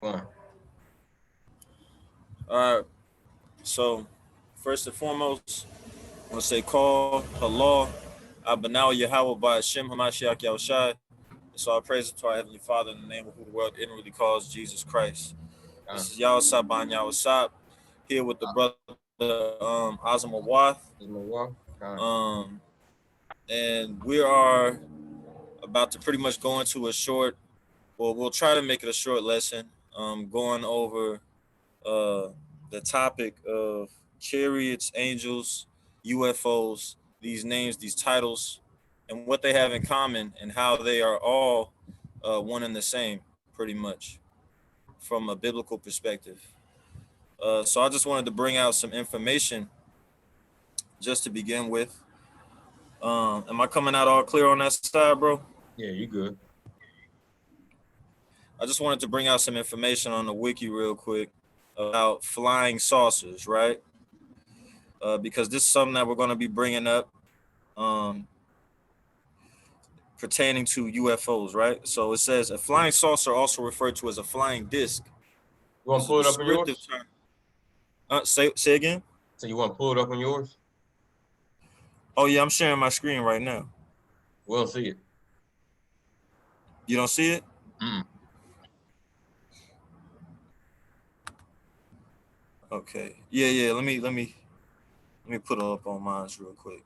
Fine. All right. So, first and foremost, I want to say call, halal, abanaw Yahweh by Hashem Hamashiach Yahushai. And so I praise to our Heavenly Father in the name of who the world inwardly calls Jesus Christ. Fine. This is Yahusab Ban Yahusab here with the brother Azam Awath. Is my walk? Fine. And we are about to pretty much go into a short, well, we'll try to make it a short lesson, going over the topic of chariots, angels, UFOs, these names, these titles, and what they have in common, and how they are all one and the same, pretty much, from a biblical perspective. So I just wanted to bring out some information just to begin with. Am I coming out all clear on that side, bro? Yeah, you good. I just wanted to bring out some information on the wiki real quick about flying saucers, right? Because this is something that we're going to be bringing up um, pertaining to UFOs, right? So it says a flying saucer, also referred to as a flying disc, You want to is a pull it up on descriptive yours? term. Say again? So you want to pull it up on yours? Oh, yeah, I'm sharing my screen right now. We don't see it. You don't see it? Mm. Okay. Yeah. Let me put it up on mine real quick.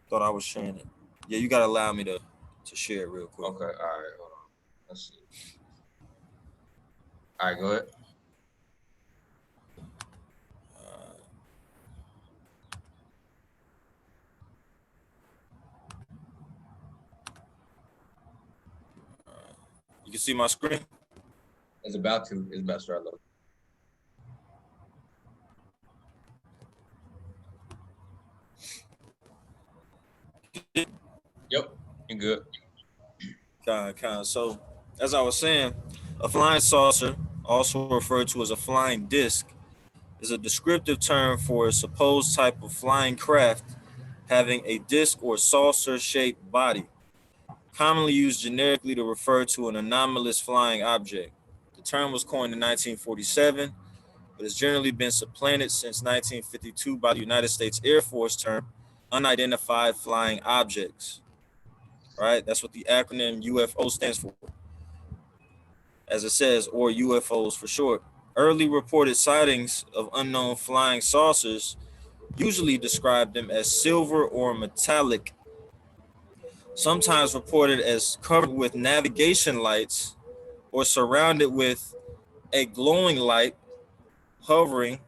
Thought I was sharing it. Yeah, you gotta allow me to share it real quick. Okay. All right. Hold on. Let's see. All right. Go ahead. Uh, you can see my screen. It's about to. It's about to start loading. Yep. You good? Kind. So, as I was saying, a flying saucer, also referred to as a flying disc, is a descriptive term for a supposed type of flying craft having a disc or saucer-shaped body, commonly used generically to refer to an anomalous flying object. The term was coined in 1947, but has generally been supplanted since 1952 by the United States Air Force term unidentified flying objects. Right? That's what the acronym UFO stands for, as it says, or UFOs for short. Early reported sightings of unknown flying saucers usually described them as silver or metallic, sometimes reported as covered with navigation lights or surrounded with a glowing light hovering.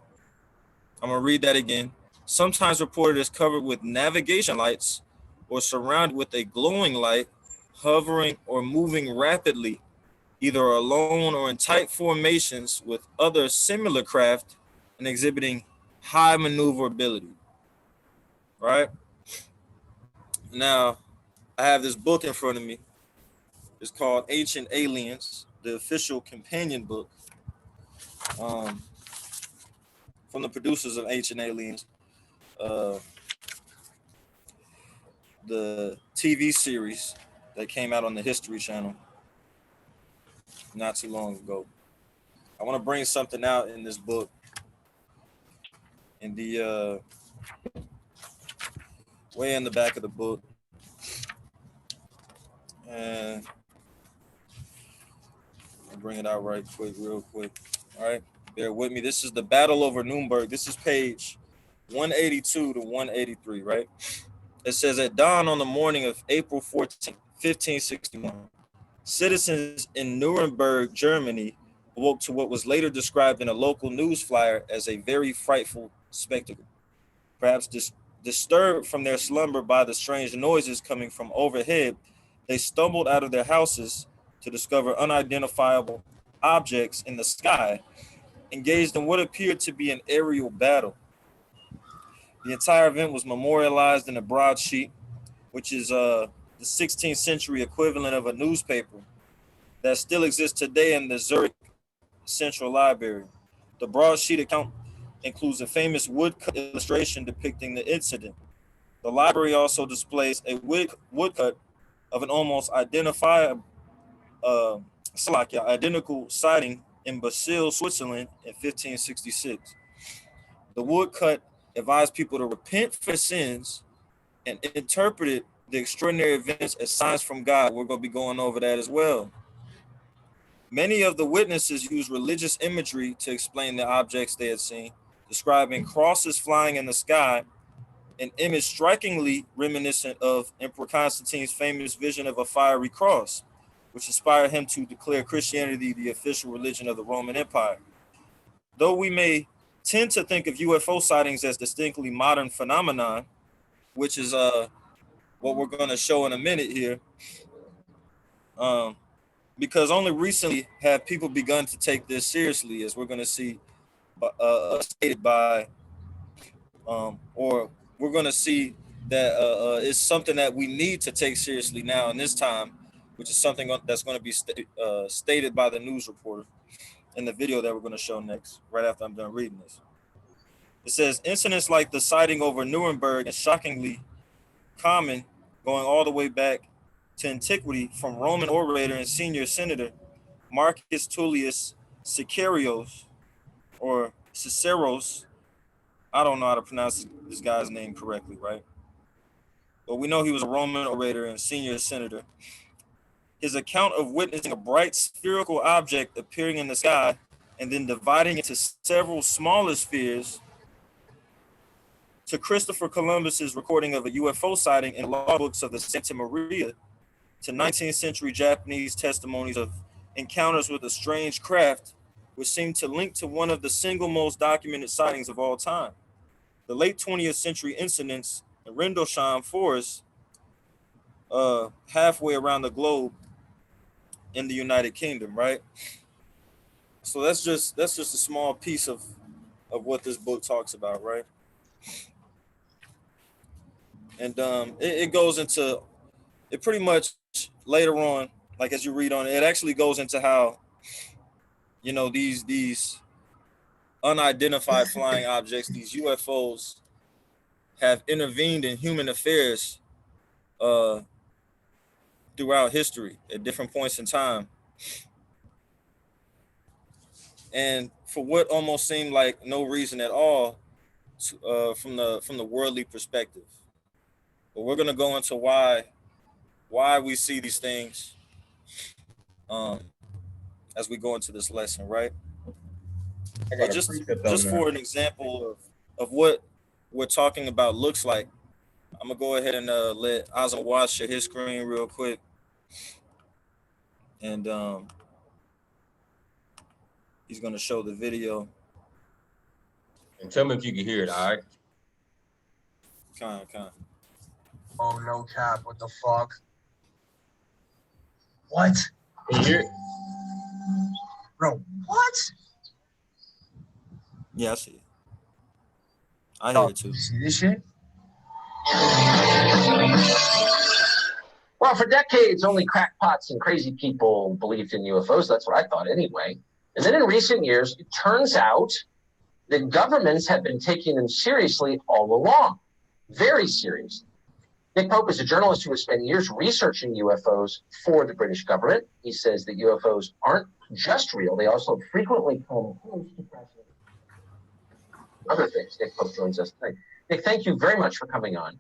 I'm going to read that again. Sometimes reported as covered with navigation lights or surrounded with a glowing light hovering or moving rapidly, either alone or in tight formations with other similar craft and exhibiting high maneuverability. Right? Now, I have this book in front of me. It's called Ancient Aliens, the official companion book um, from the producers of Ancient Aliens, uh, the TV series that came out on the History Channel not too long ago. I want to bring something out in this book. In the way in the back of the book, and I'll bring it out right quick, real quick. All right, bear with me. This is the Battle over Nuremberg. This is page 182 to 183. Right. It says at dawn on the morning of April 14th, 1561, citizens in Nuremberg, Germany, awoke to what was later described in a local news flyer as a very frightful spectacle. Perhaps disturbed from their slumber by the strange noises coming from overhead, they stumbled out of their houses to discover unidentifiable objects in the sky, engaged in what appeared to be an aerial battle. The entire event was memorialized in a broadsheet, which is the 16th century equivalent of a newspaper that still exists today in the Zurich Central Library. The broadsheet account includes a famous woodcut illustration depicting the incident. The library also displays a woodcut of an almost identifiable Slovakia, identical sighting in Basel, Switzerland in 1566. The woodcut advised people to repent for sins and interpreted the extraordinary events as signs from God. We're going to be going over that as well. Many of the witnesses used religious imagery to explain the objects they had seen, describing crosses flying in the sky, an image strikingly reminiscent of Emperor Constantine's famous vision of a fiery cross, which inspired him to declare Christianity the official religion of the Roman Empire. Though we may tend to think of UFO sightings as distinctly modern phenomenon, which is what we're going to show in a minute here, because only recently have people begun to take this seriously, as we're going to see stated by, or we're going to see that it's something that we need to take seriously now in this time, which is something that's going to be stated by the news reporter in the video that we're going to show next, right after I'm done reading this. It says, incidents like the sighting over Nuremberg is shockingly common, going all the way back to antiquity, from Roman orator and senior senator Marcus Tullius Sicarios, or Ciceros. I don't know how to pronounce this guy's name correctly, right? But we know he was a Roman orator and senior senator. His account of witnessing a bright spherical object appearing in the sky and then dividing into several smaller spheres, to Christopher Columbus's recording of a UFO sighting in logbooks of the Santa Maria, to 19th century Japanese testimonies of encounters with a strange craft, which seemed to link to one of the single most documented sightings of all time. The late 20th century incidents in Rendlesham Forest, halfway around the globe in the United Kingdom, right? So that's just a small piece of what this book talks about, right? And it goes into it pretty much later on, like as you read on it, it actually goes into how, you know, these unidentified flying objects, these UFOs, have intervened in human affairs throughout history at different points in time, and for what almost seemed like no reason at all, from the worldly perspective. But we're gonna go into why we see these things um, as we go into this lesson, right? I But got a precept on just that. for an example of what we're talking about looks like, I'm gonna go ahead and let Azam share his screen real quick, and he's gonna show the video. And tell me if you can hear it, all right? Kind. Oh, no cap. What the fuck? What? Can you hear it? Bro, what? Yeah, I see it. I hear it too. You see this shit? Well, for decades, only crackpots and crazy people believed in UFOs. That's what I thought anyway. And then in recent years, it turns out that governments have been taking them seriously all along, very seriously. Nick Pope is a journalist who has spent years researching UFOs for the British government. He says that UFOs aren't just real. They also frequently come close to President. Other things. Nick Pope joins us tonight. Nick, thank you very much for coming on.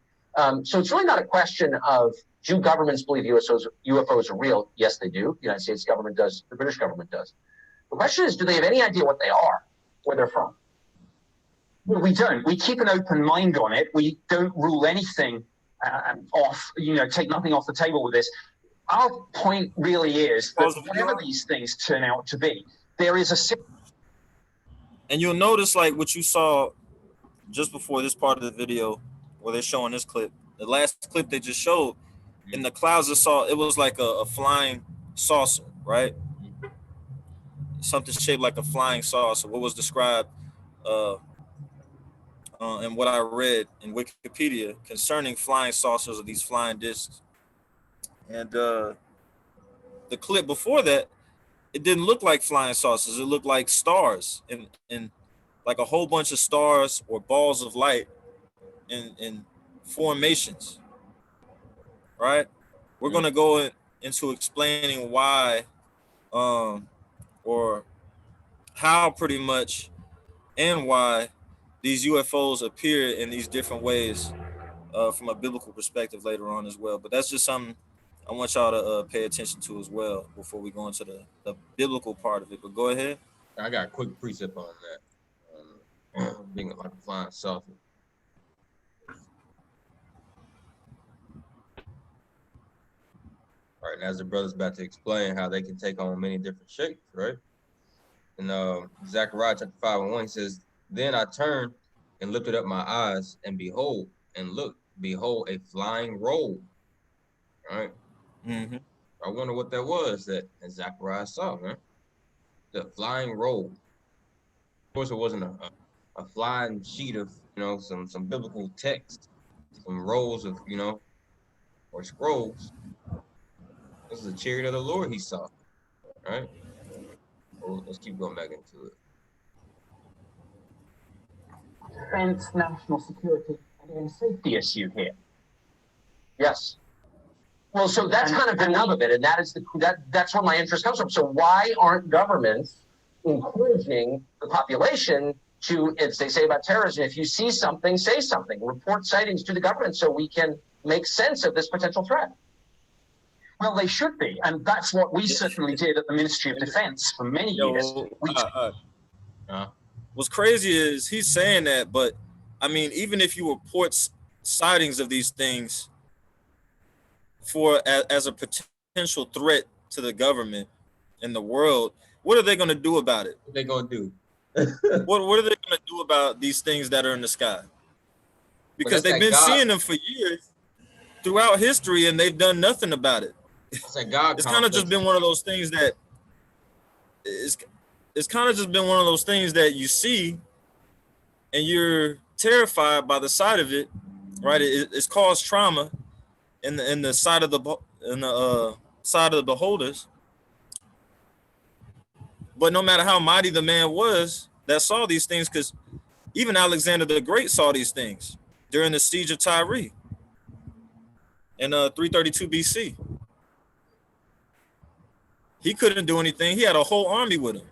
So it's really not a question of, do governments believe UFOs are real? Yes, they do. The United States government does. The British government does. The question is, do they have any idea what they are, where they're from? Well, we don't. We keep an open mind on it. We don't rule anything off, take nothing off the table with this. Our point really is that whatever these things turn out to be, there is a... And you'll notice, like what you saw just before this part of the video, where they're showing this clip, the last clip they just showed, in the clouds, it was like a flying saucer, right? Something shaped like a flying saucer. What was described and what I read in Wikipedia concerning flying saucers, or these flying discs. And the clip before that, it didn't look like flying saucers. It looked like stars, and like a whole bunch of stars or balls of light in formations, right? We're going to go into explaining why or how pretty much and why these UFOs appear in these different ways from a biblical perspective later on as well. But that's just something I want y'all to pay attention to as well before we go into the biblical part of it. But go ahead. I got a quick precept on that. Being like a flying saucer. All right, and as the brother's about to explain how they can take on many different shapes, right? And Zechariah chapter 5:1, he says, "Then I turned and lifted up my eyes, and behold, behold, a flying roll." All right. Mm-hmm. I wonder what that was that Zechariah saw, man. The flying roll. Of course, it wasn't a flying sheet of, some biblical text, some rolls of, or scrolls. This is the chariot of the Lord he saw, right? Well, let's keep going back into it. Defense, national security, and safety issue here. Yes. Well, so that's kind of the nub of it, and that's where my interest comes from. So why aren't governments encouraging the population to, as they say about terrorism, if you see something, say something, report sightings to the government so we can make sense of this potential threat? Well, they should be, and that's what we certainly did at the Ministry of Defense for many years. What's crazy is he's saying that, but I mean, even if you report sightings of these things as a potential threat to the government and the world, what are they going to do about it? What are they going to do? what are they going to do about these things that are in the sky? Because they've been seeing them for years throughout history, and they've done nothing about it. It's kind of just been one of those things that it's kind of just been one of those things that you see and you're terrified by the sight of it, right? It's caused trauma in the side of the beholders. But no matter how mighty the man was that saw these things, because even Alexander the Great saw these things during the siege of Tyre in 332 BC. He couldn't do anything. He had a whole army with him.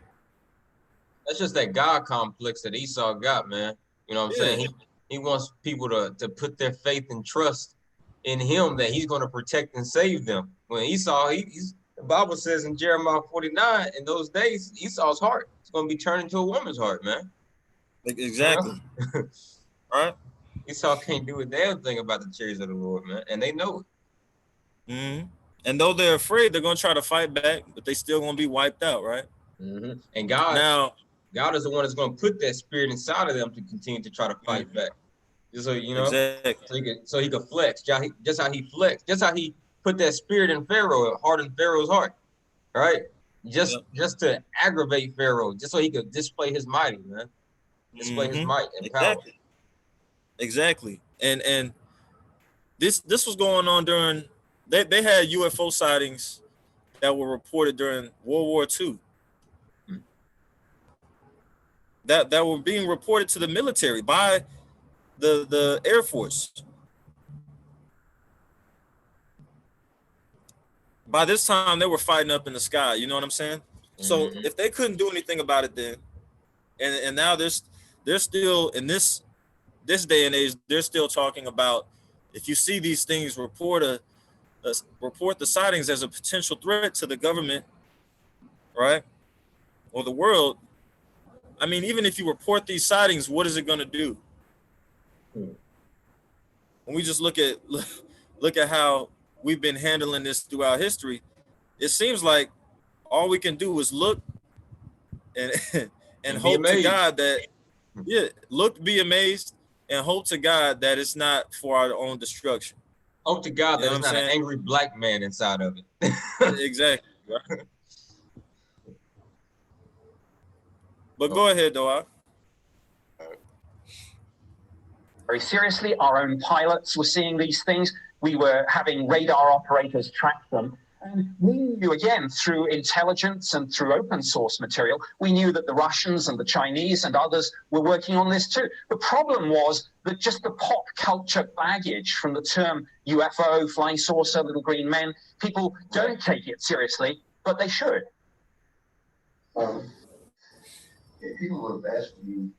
That's just that God complex that Esau got, man. You know what I'm saying? He wants people to put their faith and trust in him that he's going to protect and save them. When Esau, the Bible says in Jeremiah 49, in those days, Esau's heart is going to be turned into a woman's heart, man. Exactly. Right? Esau can't do a damn thing about the chariots of the Lord, man. And they know it. Mm-hmm. And though they're afraid, they're going to try to fight back, but they still going to be wiped out, right? Mm-hmm. And God is the one that's going to put that spirit inside of them to continue to try to fight back. Just so you know, exactly. so he could flex. Just how he flexed, just how he put that spirit in Pharaoh, hardened Pharaoh's heart, right? Just to aggravate Pharaoh, just so he could display his mighty, man. Display his might and power. Exactly. And this was going on during they had UFO sightings that were reported during World War II. That were being reported to the military by the Air Force. By this time, they were fighting up in the sky. You know what I'm saying? Mm-hmm. So if they couldn't do anything about it then, and now they're still in this day and age, they're still talking about if you see these things, report the sightings as a potential threat to the government, right, or the world. I mean, even if you report these sightings, what is it going to do? When we just look at how we've been handling this throughout history, it seems like all we can do is look and hope to God that be amazed and hope to God that it's not for our own destruction. Hope to God that there's not an angry black man inside of it. Exactly. But go ahead, Doa. Very seriously, our own pilots were seeing these things. We were having radar operators track them. And we knew, again, through intelligence and through open source material, we knew that the Russians and the Chinese and others were working on this too. The problem was that just the pop culture baggage from the term UFO, flying saucer, little green men, people don't take it seriously, but they should. people have asked you.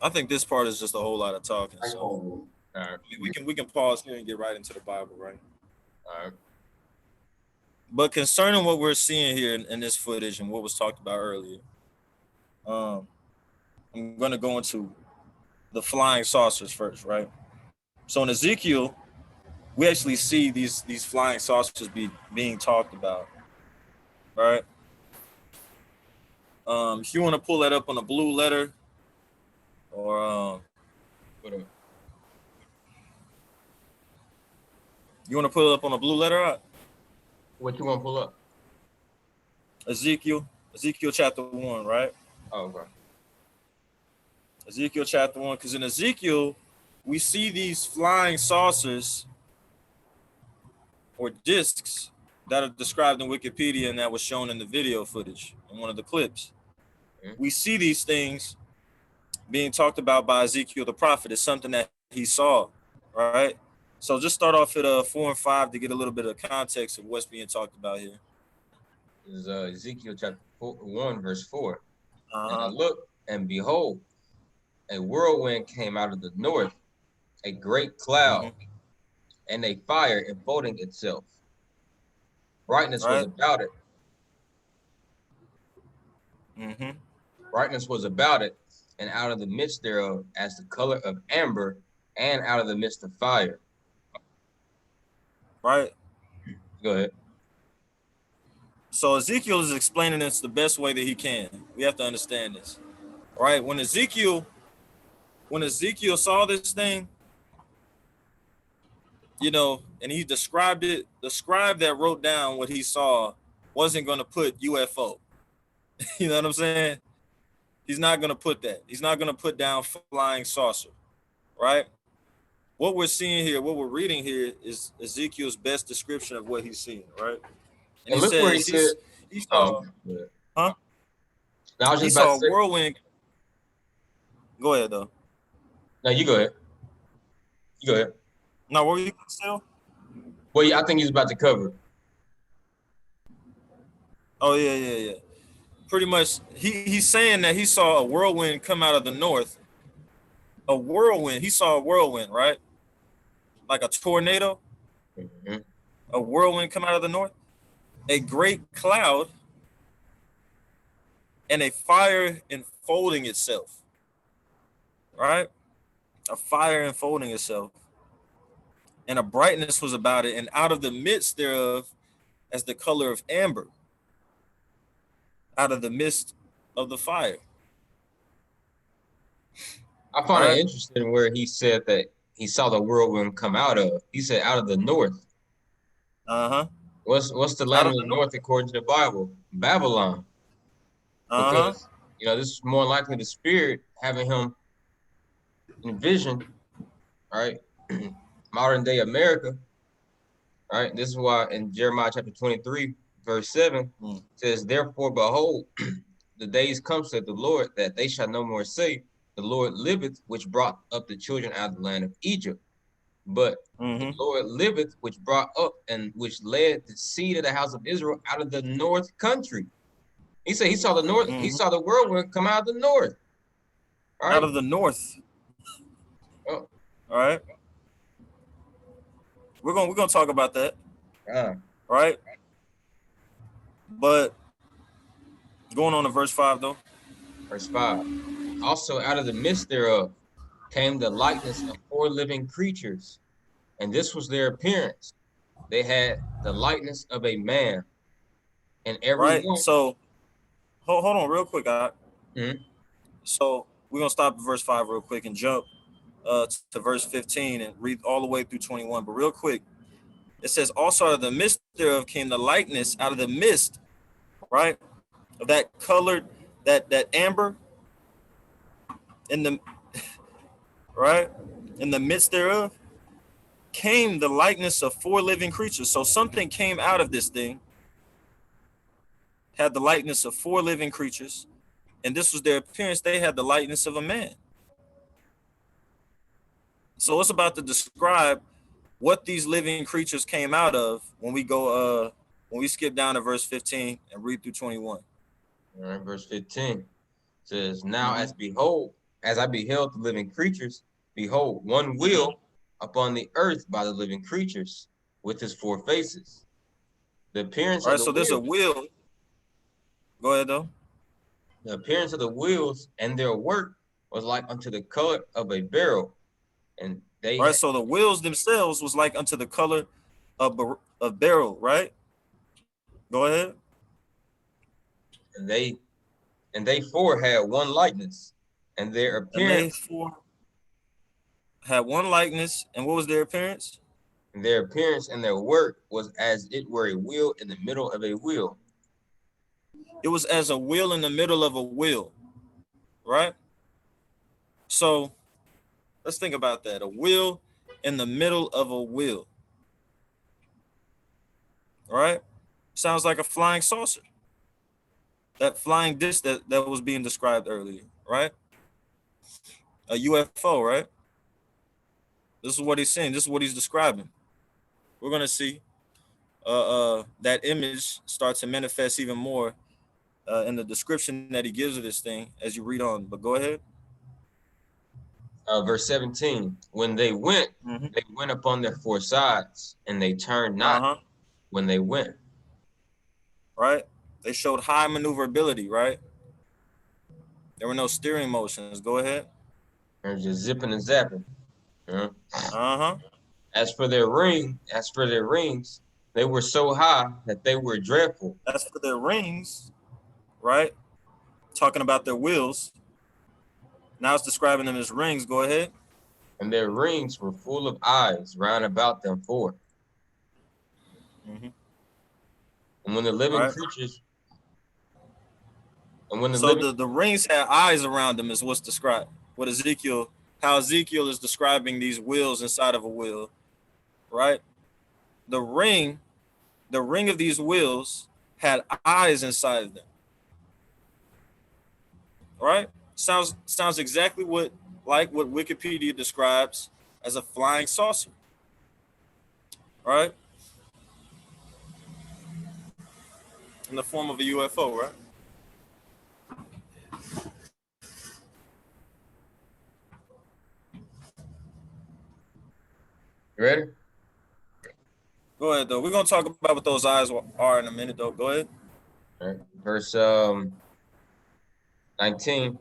I think this part is just a whole lot of talking. So All right. we can pause here and get right into the Bible, right? All right. But concerning what we're seeing here in this footage and what was talked about earlier, I'm going to go into the flying saucers first, right? So in Ezekiel, we actually see these flying saucers being talked about, right? If you want to pull that up on a blue letter, or you want to pull it up on a blue letter, right? What you want to pull up? Ezekiel chapter 1, right? Oh, okay. Ezekiel chapter 1, because in Ezekiel, we see these flying saucers or discs that are described in Wikipedia and that was shown in the video footage in one of the clips. Mm-hmm. We see these things being talked about by Ezekiel the prophet. It's something that he saw, right? So just start off at 4 and 5 to get a little bit of context of what's being talked about here. This is Ezekiel chapter 1, verse 4. Uh-huh. And I looked, and behold, a whirlwind came out of the north, a great cloud, and a fire enfolding itself. Brightness was about it. Brightness was about it, and out of the midst thereof, as the color of amber, and out of the midst of fire. Right. Go ahead. So Ezekiel is explaining this the best way that he can. We have to understand this. Right? When Ezekiel saw this thing, you know, and he described it, the scribe that wrote down what he saw wasn't going to put UFO. You know what I'm saying? He's not going to put that. He's not going to put down flying saucer, right? What we're seeing here, what we're reading here is Ezekiel's best description of what he's seeing, right? And look where he said, he saw, Now, I was he just saw about to a whirlwind. Go ahead, though. No, you go ahead. You go ahead. No, what were you going to say? Well, yeah, I think he's about to cover. Oh, yeah. Pretty much, he's saying that he saw a whirlwind come out of the north. A whirlwind. He saw a whirlwind, right? Like a tornado. Mm-hmm. A whirlwind come out of the north. A great cloud. And a fire enfolding itself. Right? A fire enfolding itself. And a brightness was about it. And out of the midst thereof, as the color of amber. Out of the midst of the fire. I find it interesting where he said that he saw the whirlwind come out of. He said out of the north. What's the land of the north according to the Bible? Babylon. Because you know this is more likely the spirit having him envision, right? Modern day America, right? This is why in Jeremiah chapter 23, verse 7 says, "Therefore, behold, the days come, said the Lord, that they shall no more say, the Lord liveth, which brought up the children out of the land of Egypt. But the Lord liveth, which brought up and which led the seed of the house of Israel out of the north country." He said he saw the north, he saw the whirlwind come out of the north. All right? Out of the north. Oh. All right. We're gonna talk about that. Right? But going on to verse 5 though. Verse 5. Also out of the midst thereof came the likeness of 4 living creatures, and this was their appearance. They had the likeness of a man, and every one. So hold on real quick, So we're gonna stop at verse 5 real quick and jump to verse 15 and read all the way through 21. But real quick, it says, also out of the midst thereof came the likeness out of the mist, right? Of that colored, that amber in the right in the midst thereof came the likeness of 4 living creatures. So something came out of this thing, had the likeness of 4 living creatures, and this was their appearance. They had the likeness of a man. So it's about to describe what these living creatures came out of when we go when we skip down to verse 15 and read through 21. All right, verse 15 says, now as I beheld the living creatures, behold, one wheel upon the earth by the living creatures with his four faces. The appearance All of right, the so there's a wheels, wheel. Go ahead though. the appearance of the wheels and their work was like unto the color of a beryl, and All right, so the wheels themselves was like unto the color of beryl, right? Go ahead. and they four had one likeness, and their And they appearance four had one likeness, and what was their appearance? and their work was as it were a wheel in the middle of a wheel. It was as a wheel in the middle of a wheel, right? So let's think about that. A wheel in the middle of a wheel, right? Sounds like a flying saucer. That flying disc that was being described earlier, right? A UFO, right? This is what he's saying. This is what he's describing. We're gonna see that image start to manifest even more in the description that he gives of this thing as you read on. But go ahead. Verse 17, when Mm-hmm. they went upon their four sides, and they turned not Uh-huh. when they went. Right? They showed high maneuverability, right? There were no steering motions. Go ahead. They're just zipping and zapping. You know? Uh-huh. As for their rings, they were so high that they were dreadful. As for their rings, right? Talking about their wheels. Now it's describing them as rings. Go ahead. And their rings were full of eyes round about them four. Mm-hmm. And when the living Right. creatures, So the rings had eyes around them is what's described. How Ezekiel is describing these wheels inside of a wheel, right? The ring of these wheels had eyes inside of them, right? Sounds exactly what Wikipedia describes as a flying saucer, right? In the form of a UFO, right? you ready? Go ahead, though. We're gonna talk about what those eyes are in a minute, though. Go ahead. All right. Verse 19.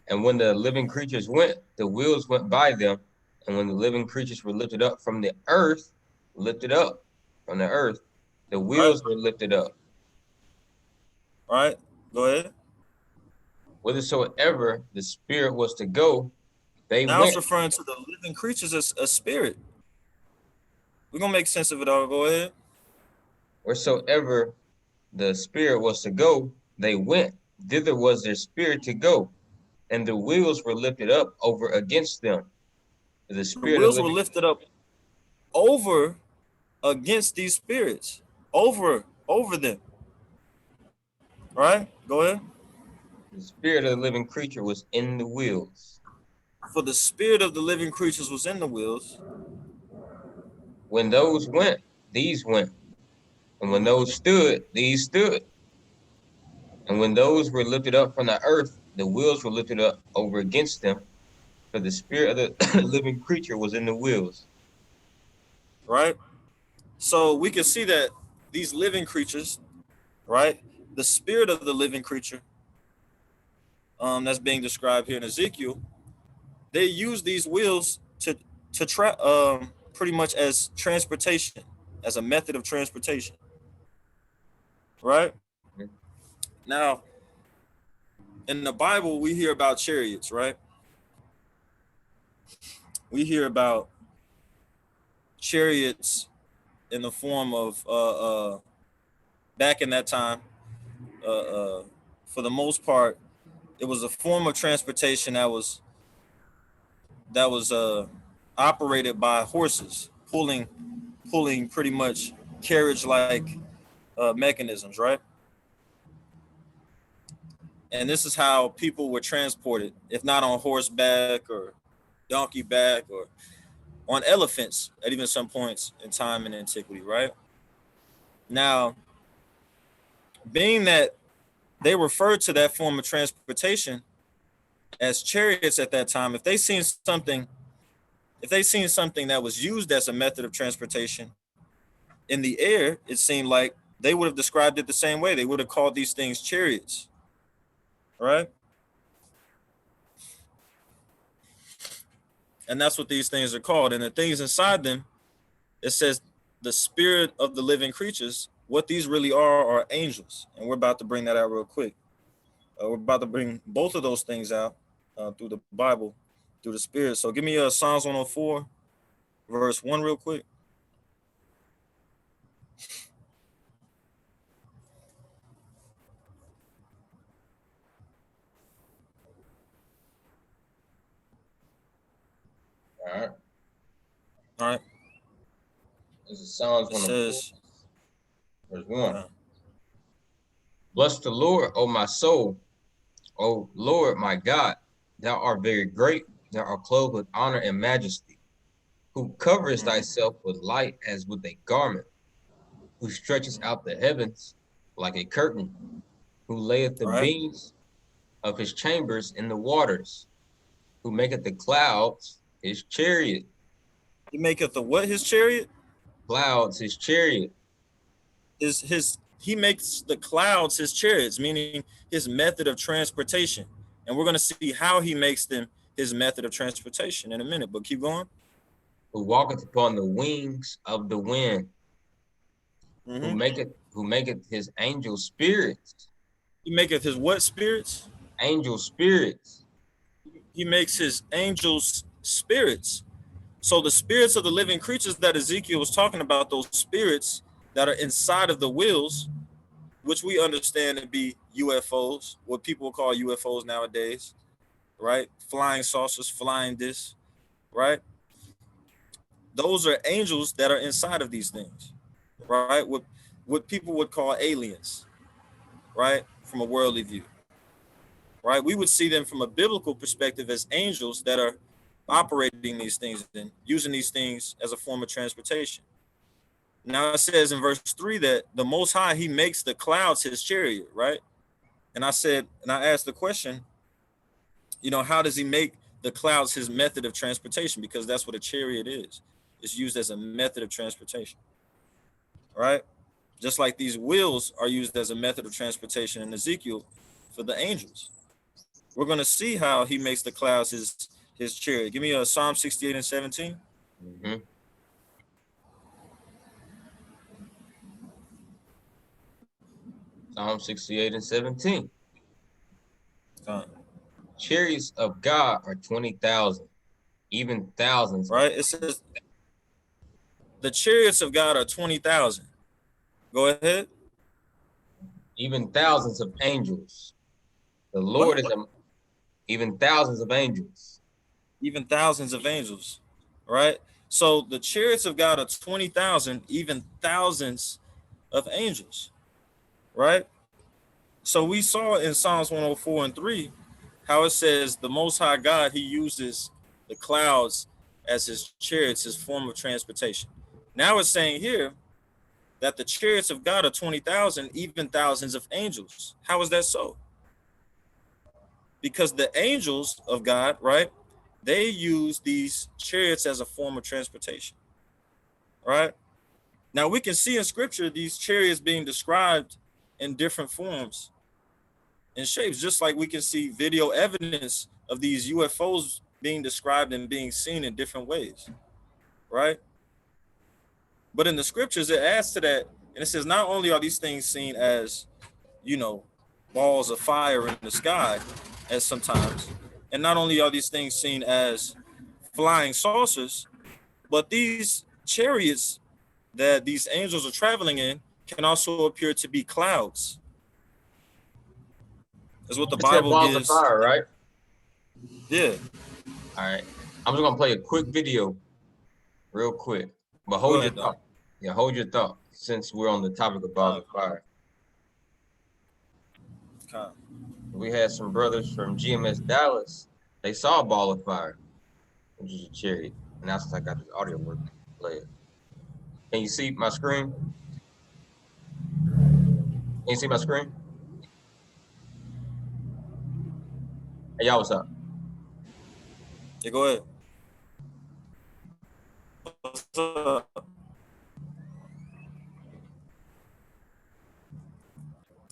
And when the living creatures went, the wheels went by them. And when the living creatures were lifted up from the earth, the Right. wheels were lifted up. Right. Go ahead. Whithersoever the spirit was to go, they Now it's went. referring to the living creatures as a spirit. We're gonna make sense of it all. Go ahead. Wheresoever the spirit was to go, they went. Thither was their spirit to go. And the wheels were lifted up over against them. The The spirit of wheels were living lifted up over against these spirits, over them. Right? Go ahead. the spirit of the living creature was in the wheels. For the spirit of the living creatures was in the wheels. When those went, these went. And when those stood, these stood. And when those were lifted up from the earth, the wheels were lifted up over against them. For the spirit of the living creature was in the wheels. Right? So we can see that these living creatures, right? The spirit of the living creature, that's being described here in Ezekiel, they use these wheels to pretty much as transportation, as a method of transportation. Right? Now, in the Bible, we hear about chariots, right? We hear about chariots in the form of back in that time, for the most part, it was a form of transportation that was operated by horses, pulling pretty much carriage like mechanisms, right? And this is how people were transported, if not on horseback or donkey back or on elephants at even some points in time in antiquity, right? Now, being that they referred to that form of transportation as chariots at that time. If they seen something that was used as a method of transportation in the air, it seemed like they would have described it the same way. They would have called these things chariots, right? And that's what these things are called. And the things inside them, it says the spirit of the living creatures. What these really are angels. And we're about to bring that out real quick. We're about to bring both of those things out through the Bible, through the spirit. So give me Psalms 104, verse 1 real quick. All right. All right. This is Psalms It 104, says, verse 1. Bless the Lord, O my soul. O Lord, my God, thou art very great. Thou art clothed with honor and majesty, who coverest thyself with light as with a garment, who stretches out the heavens like a curtain, who layeth the beams of his chambers in the waters, who maketh the clouds his chariot. He maketh the what his chariot? Clouds his chariot. He makes the clouds his chariots, meaning his method of transportation. And we're going to see how he makes them his method of transportation in a minute, but keep going. Who walketh upon the wings of the wind, who maketh his angel spirits. He maketh his what spirits? Angel spirits. He makes his angels spirits. So the spirits of the living creatures that Ezekiel was talking about, those spirits that are inside of the wheels, which we understand to be UFOs, what people call UFOs nowadays, right? Flying saucers, flying discs, right? Those are angels that are inside of these things, right? What people would call aliens, right? From a worldly view, right? We would see them from a biblical perspective as angels that are operating these things and using these things as a form of transportation. Now it says in verse 3 that the Most High, he makes the clouds his chariot, right? And I asked the question, how does he make the clouds his method of transportation? Because that's what a chariot is. It's used as a method of transportation, right? Just like these wheels are used as a method of transportation in Ezekiel for the angels. We're going to see how he makes the clouds his chariot. Give me a Psalm 68 and 17. Psalm 68 and 17. Chariots of God are 20,000, even thousands. Right? It says the chariots of God are 20,000. Go ahead. Even thousands of angels. The Lord is even thousands of angels. Even thousands of angels, right? So the chariots of God are 20,000, even thousands of angels, right? So we saw in Psalms 104 and 3 how it says the Most High God, he uses the clouds as his chariots, his form of transportation. Now it's saying here that the chariots of God are 20,000, even thousands of angels. How is that so? Because the angels of God, right, they use these chariots as a form of transportation, right? Now we can see in scripture these chariots being described in different forms and shapes, just like we can see video evidence of these UFOs being described and being seen in different ways, right? But in the scriptures, it adds to that, and it says not only are these things seen as, balls of fire in the sky, as sometimes, and not only are these things seen as flying saucers, but these chariots that these angels are traveling in can also appear to be clouds. That's what the Bible balls gives. Of fire, right? Yeah. All right. I'm just gonna play a quick video, real quick. But hold your thought. Yeah, hold your thought since we're on the topic of balls of fire. Okay. We had some brothers from GMS Dallas. They saw a ball of fire, which is a chariot. And that's since I got this audio working. Play it. Can you see my screen? Can you see my screen? Hey, y'all, what's up? Yeah, go ahead. What's up?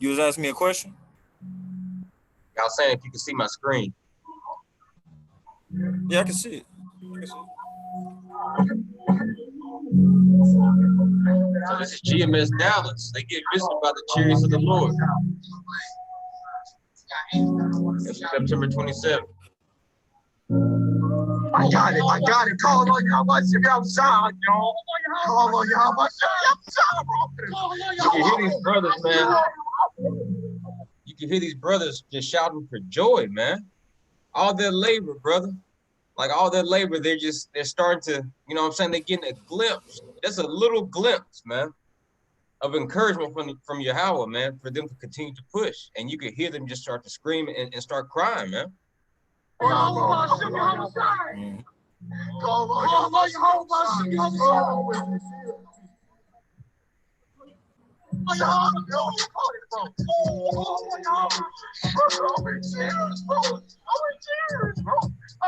You was asking me a question? Y'all saying if you can see my screen. Yeah, I can see it. So this is GMS Dallas. They get missing about the chariots of the Lord. It's September 27th. I got it. Call on y'all, my shit outside, y'all. Call on y'all, my shit outside, bro. You can hear these brothers, man. You can hear these brothers just shouting for joy, man. All their labor, brother. Like all their labor, they're starting to, you know what I'm saying? They're getting a glimpse. That's a little glimpse, man, of encouragement from Yahweh, man, for them to continue to push. And you can hear them just start to scream and start crying, man. I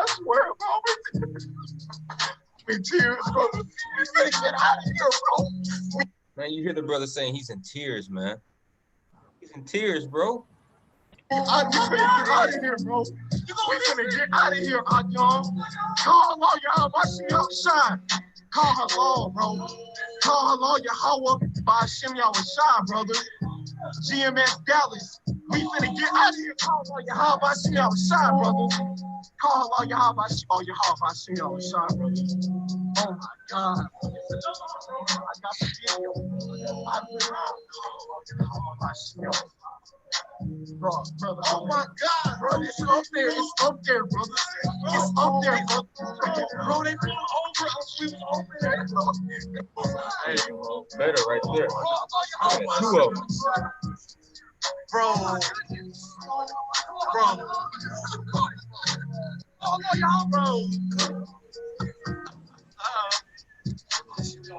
swear, bro. In tears, bro. We gotta get out of here, bro. Man, you hear the brother saying he's in tears, man. He's in tears, bro. I'm gonna get out of here, bro. We're gonna get out of here, y'all. Call on y'all, my shit outside. Call her long, bro. Call her long, Yahweh, by Hashem Yahushua, brother. GMS Dallas. We finna get out of here. Call on Yahweh, by Hashem Yahushua, brother. Call on Yahweh, by Hashem Yahushua, brother. Oh my God. I got the video. I call my shit. Bro, brother, oh my God, bro, it's up there, brother. It's up there, bro. Bro, they flew over us, we was over there. Hey, better right there. Two of them. Bro.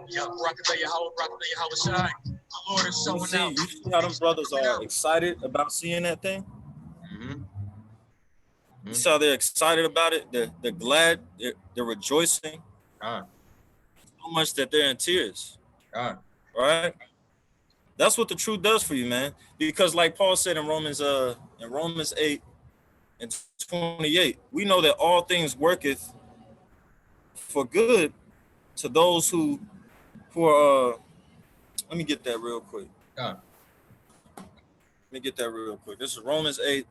Yeah, Rocket Yahweh shine. The Lord is showing out. You see how them brothers are excited about seeing that thing? You see how they're excited about it? They're glad. They're rejoicing. So much that they're in tears. Right? That's what the truth does for you, man. Because like Paul said in Romans 8 and 28, we know that all things worketh for good to those who are let me get that real quick. This is Romans 8.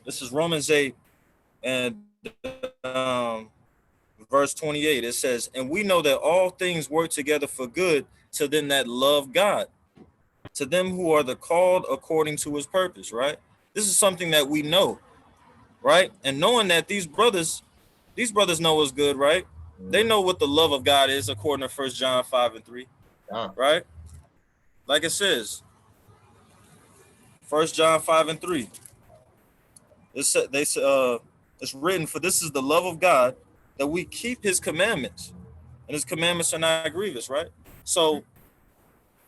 This is Romans 8 and verse 28. It says, and we know that all things work together for good to them that love God, to them who are the called according to his purpose, right? This is something that we know, right? And knowing that these brothers know what's good, right? They know what the love of God is according to 1 John 5 and 3, right? Like it says, 1 John 5 and 3. It's written, for this is the love of God, that we keep his commandments, and his commandments are not grievous, right? So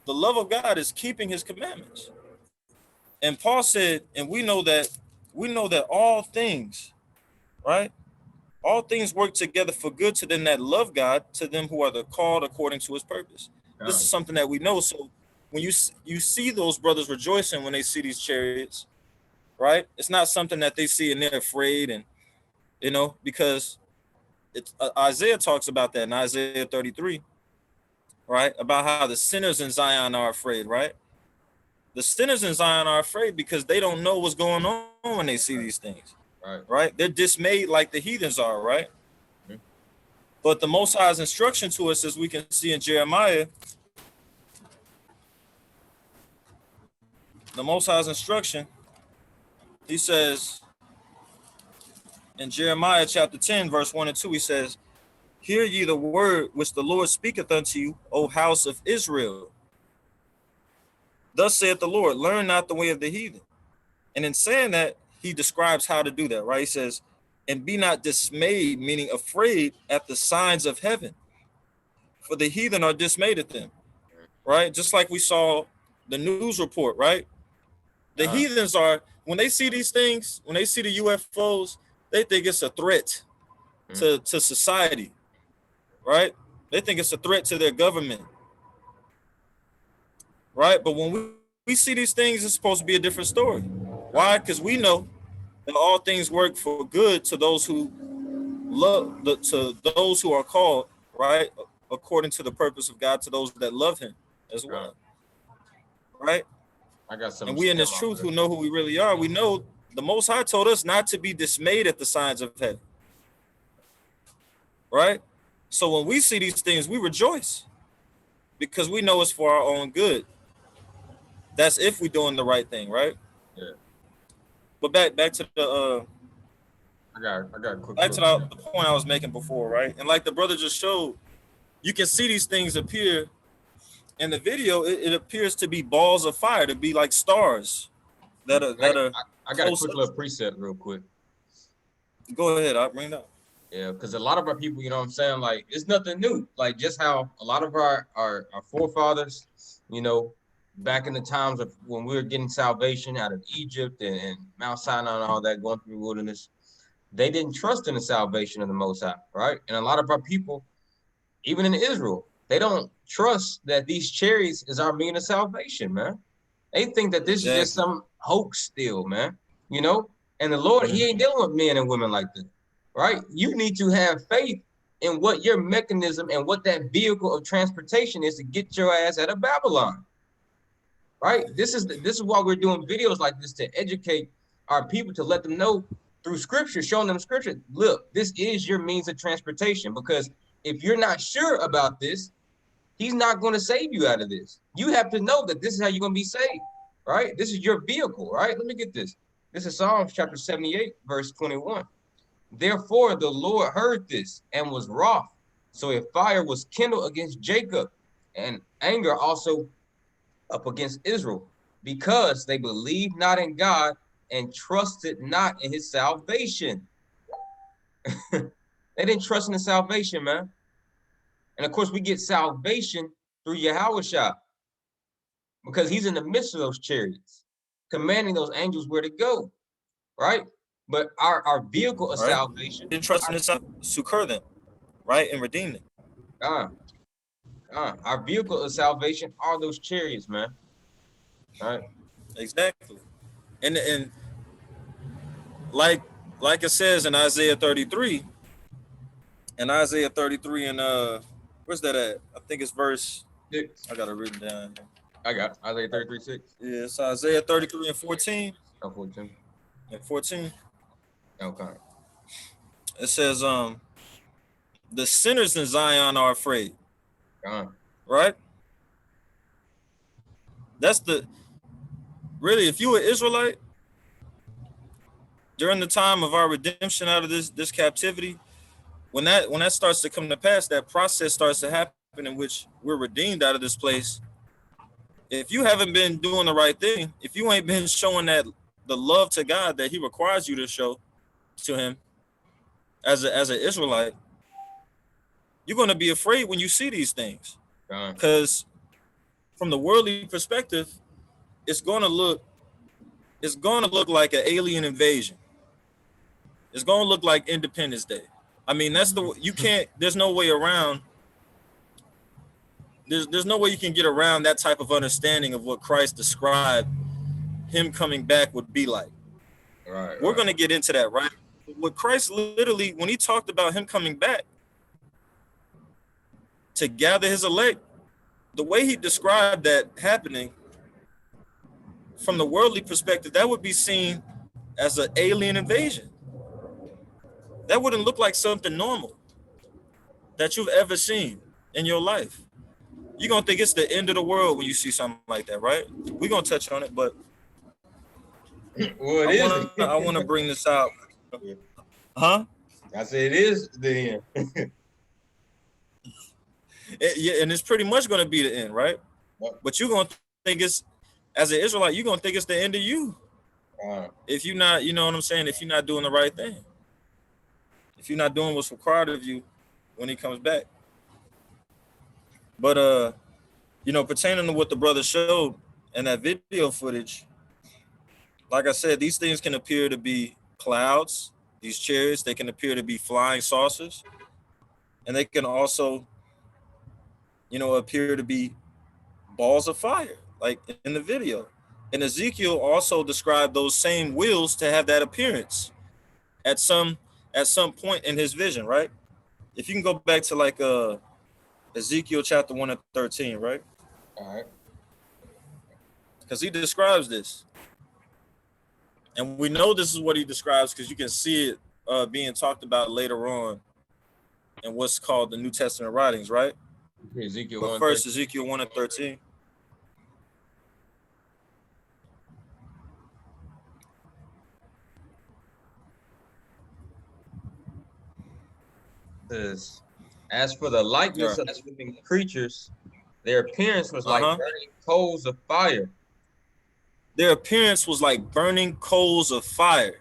the love of God is keeping his commandments. And Paul said, and we know that all things, right? All things work together for good to them that love God, to them who are the called according to his purpose. This is something that we know. So when you see those brothers rejoicing when they see these chariots, right? It's not something that they see and they're afraid, and because it's Isaiah talks about that in Isaiah 33, right? About how the sinners in Zion are afraid, right? The sinners in Zion are afraid because they don't know what's going on when they see these things, right? They're dismayed like the heathens are, right? But the Most High's instruction to us, as we can see in Jeremiah, the Most High's instruction, he says in Jeremiah chapter 10, verse 1 and 2, he says, hear ye the word which the Lord speaketh unto you, O house of Israel. Thus saith the Lord, learn not the way of the heathen. And in saying that, he describes how to do that, right? He says, and be not dismayed, meaning afraid at the signs of heaven. For the heathen are dismayed at them, right? Just like we saw the news report, right? The heathens are, when they see these things, when they see the UFOs, they think it's a threat to society, right? They think it's a threat to their government, right? But when we see these things, it's supposed to be a different story. Why? Because we know that all things work for good to those who love, to those who are called, right? According to the purpose of God, to those that love him as well, right? I got some. And we in this truth who know who we really are, we know the Most High told us not to be dismayed at the signs of heaven, right? So when we see these things, we rejoice because we know it's for our own good. That's if we're doing the right thing, right? Yeah. But back to the I got a quick back to the point I was making before, right? And like the brother just showed, you can see these things appear in the video. It appears to be balls of fire, to be like stars that are I got a quick little preset real quick. Go ahead, I'll bring it up. Yeah, because a lot of our people, you know what I'm saying, like it's nothing new. Like just how a lot of our forefathers, you know, back in the times of when we were getting salvation out of Egypt and Mount Sinai and all that, going through the wilderness, they didn't trust in the salvation of the Most High, right? And a lot of our people, even in Israel, they don't trust that these chariots is our means of salvation, man. They think that this is just some hoax still, man. You know, and the Lord, he ain't dealing with men and women like this, right? You need to have faith in what your mechanism and what that vehicle of transportation is to get your ass out of Babylon, right? This is why we're doing videos like this, to educate our people, to let them know through scripture, showing them scripture, look, this is your means of transportation, because if you're not sure about this, he's not going to save you out of this. You have to know that this is how you're going to be saved, right? This is your vehicle, right? Let me get this. This is Psalms chapter 78, verse 21. Therefore, the Lord heard this and was wroth. So a fire was kindled against Jacob, and anger also up against Israel, because they believed not in God and trusted not in his salvation. They didn't trust in the salvation, man. And of course, we get salvation through Yahushua, because he's in the midst of those chariots, commanding those angels where to go, right? But our vehicle of salvation, didn't trust in himself, succor them, right, and redeem them. Our vehicle of salvation are those chariots, man. All right. Exactly. And like it says in Isaiah 33, and where's that at? I think it's verse 6. I got it written down. I got Isaiah 33:6. Yeah, it's Isaiah 33 and 14. Oh, 14. And 14. Okay. It says, the sinners in Zion are afraid. Right? That's really, if you were Israelite during the time of our redemption out of this captivity, when that starts to come to pass, that process starts to happen in which we're redeemed out of this place. If you haven't been doing the right thing, if you ain't been showing that the love to God that he requires you to show to him as an Israelite, you're going to be afraid when you see these things, because from the worldly perspective, it's going to look like an alien invasion. It's going to look like Independence Day. I mean, there's no way around. There's no way you can get around that type of understanding of what Christ described him coming back would be like. Right. We're going to get into that, right? What Christ literally, when he talked about him coming back to gather his elect, the way he described that happening from the worldly perspective, that would be seen as an alien invasion. That wouldn't look like something normal that you've ever seen in your life. You're going to think it's the end of the world when you see something like that, right? We're going to touch on it, but I want to bring this out. Huh? I said it is the end. Yeah, and it's pretty much going to be the end, right? But you're going to think it's, as an Israelite, you're going to think it's the end of you. If you're not, you know what I'm saying, if you're not doing the right thing. if you're not doing what's required of you when he comes back. But you know, pertaining to what the brother showed in that video footage, like I said, these things can appear to be clouds, these chariots, they can appear to be flying saucers, and they can also, you know, appear to be balls of fire, like in the video. And Ezekiel also described those same wheels to have that appearance at some point in his vision, right? If you can go back to like Ezekiel chapter 1 and 13, right? All right. Because he describes this. And we know this is what he describes because you can see it being talked about later on in what's called the New Testament writings, right? Ezekiel But 1, first, 13. Ezekiel 1 and 13. Says, as for the likeness of the living creatures, their appearance was like burning coals of fire. Their appearance was like burning coals of fire.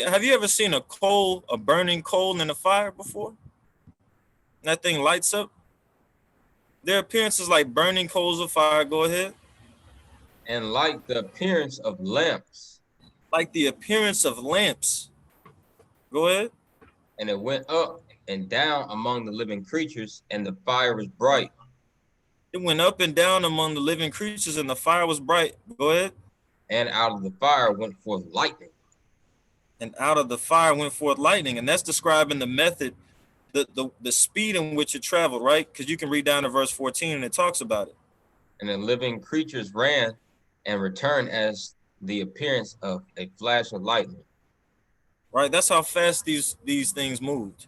Have you ever seen a burning coal in a fire before? That thing lights up. Their appearance is like burning coals of fire. Go ahead. And like the appearance of lamps. Like the appearance of lamps. Go ahead. And it went up and down among the living creatures, and the fire was bright. It went up and down among the living creatures, and the fire was bright. Go ahead. And out of the fire went forth lightning. And out of the fire went forth lightning. And that's describing the method, the speed in which it traveled, right? Because you can read down to verse 14 and it talks about it. And the living creatures ran and returned as the appearance of a flash of lightning. Right? That's how fast these things moved.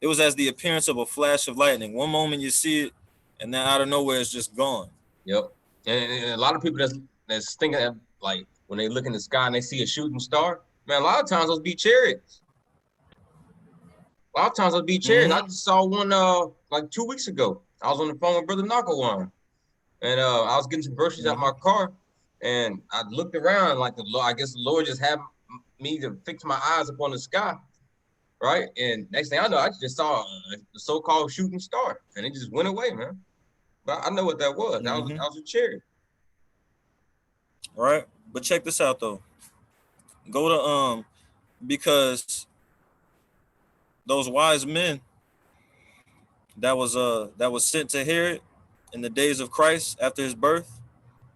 It was as the appearance of a flash of lightning. One moment you see it, and then out of nowhere it's just gone. Yep. And a lot of people that's thinking of, like, when they look in the sky and they see a shooting star, man, a lot of times those be chariots. A lot of times those be chariots. I just saw one like 2 weeks ago. I was on the phone with Brother Knockawan, and I was getting some groceries out of my car, and I looked around like I guess the Lord just had me to fix my eyes upon the sky, right? And next thing I know, I just saw the so-called shooting star, and it just went away, man. But I know what that was. That was a chariot. All right, but check this out though. Go to because those wise men that was sent to Herod in the days of Christ after his birth,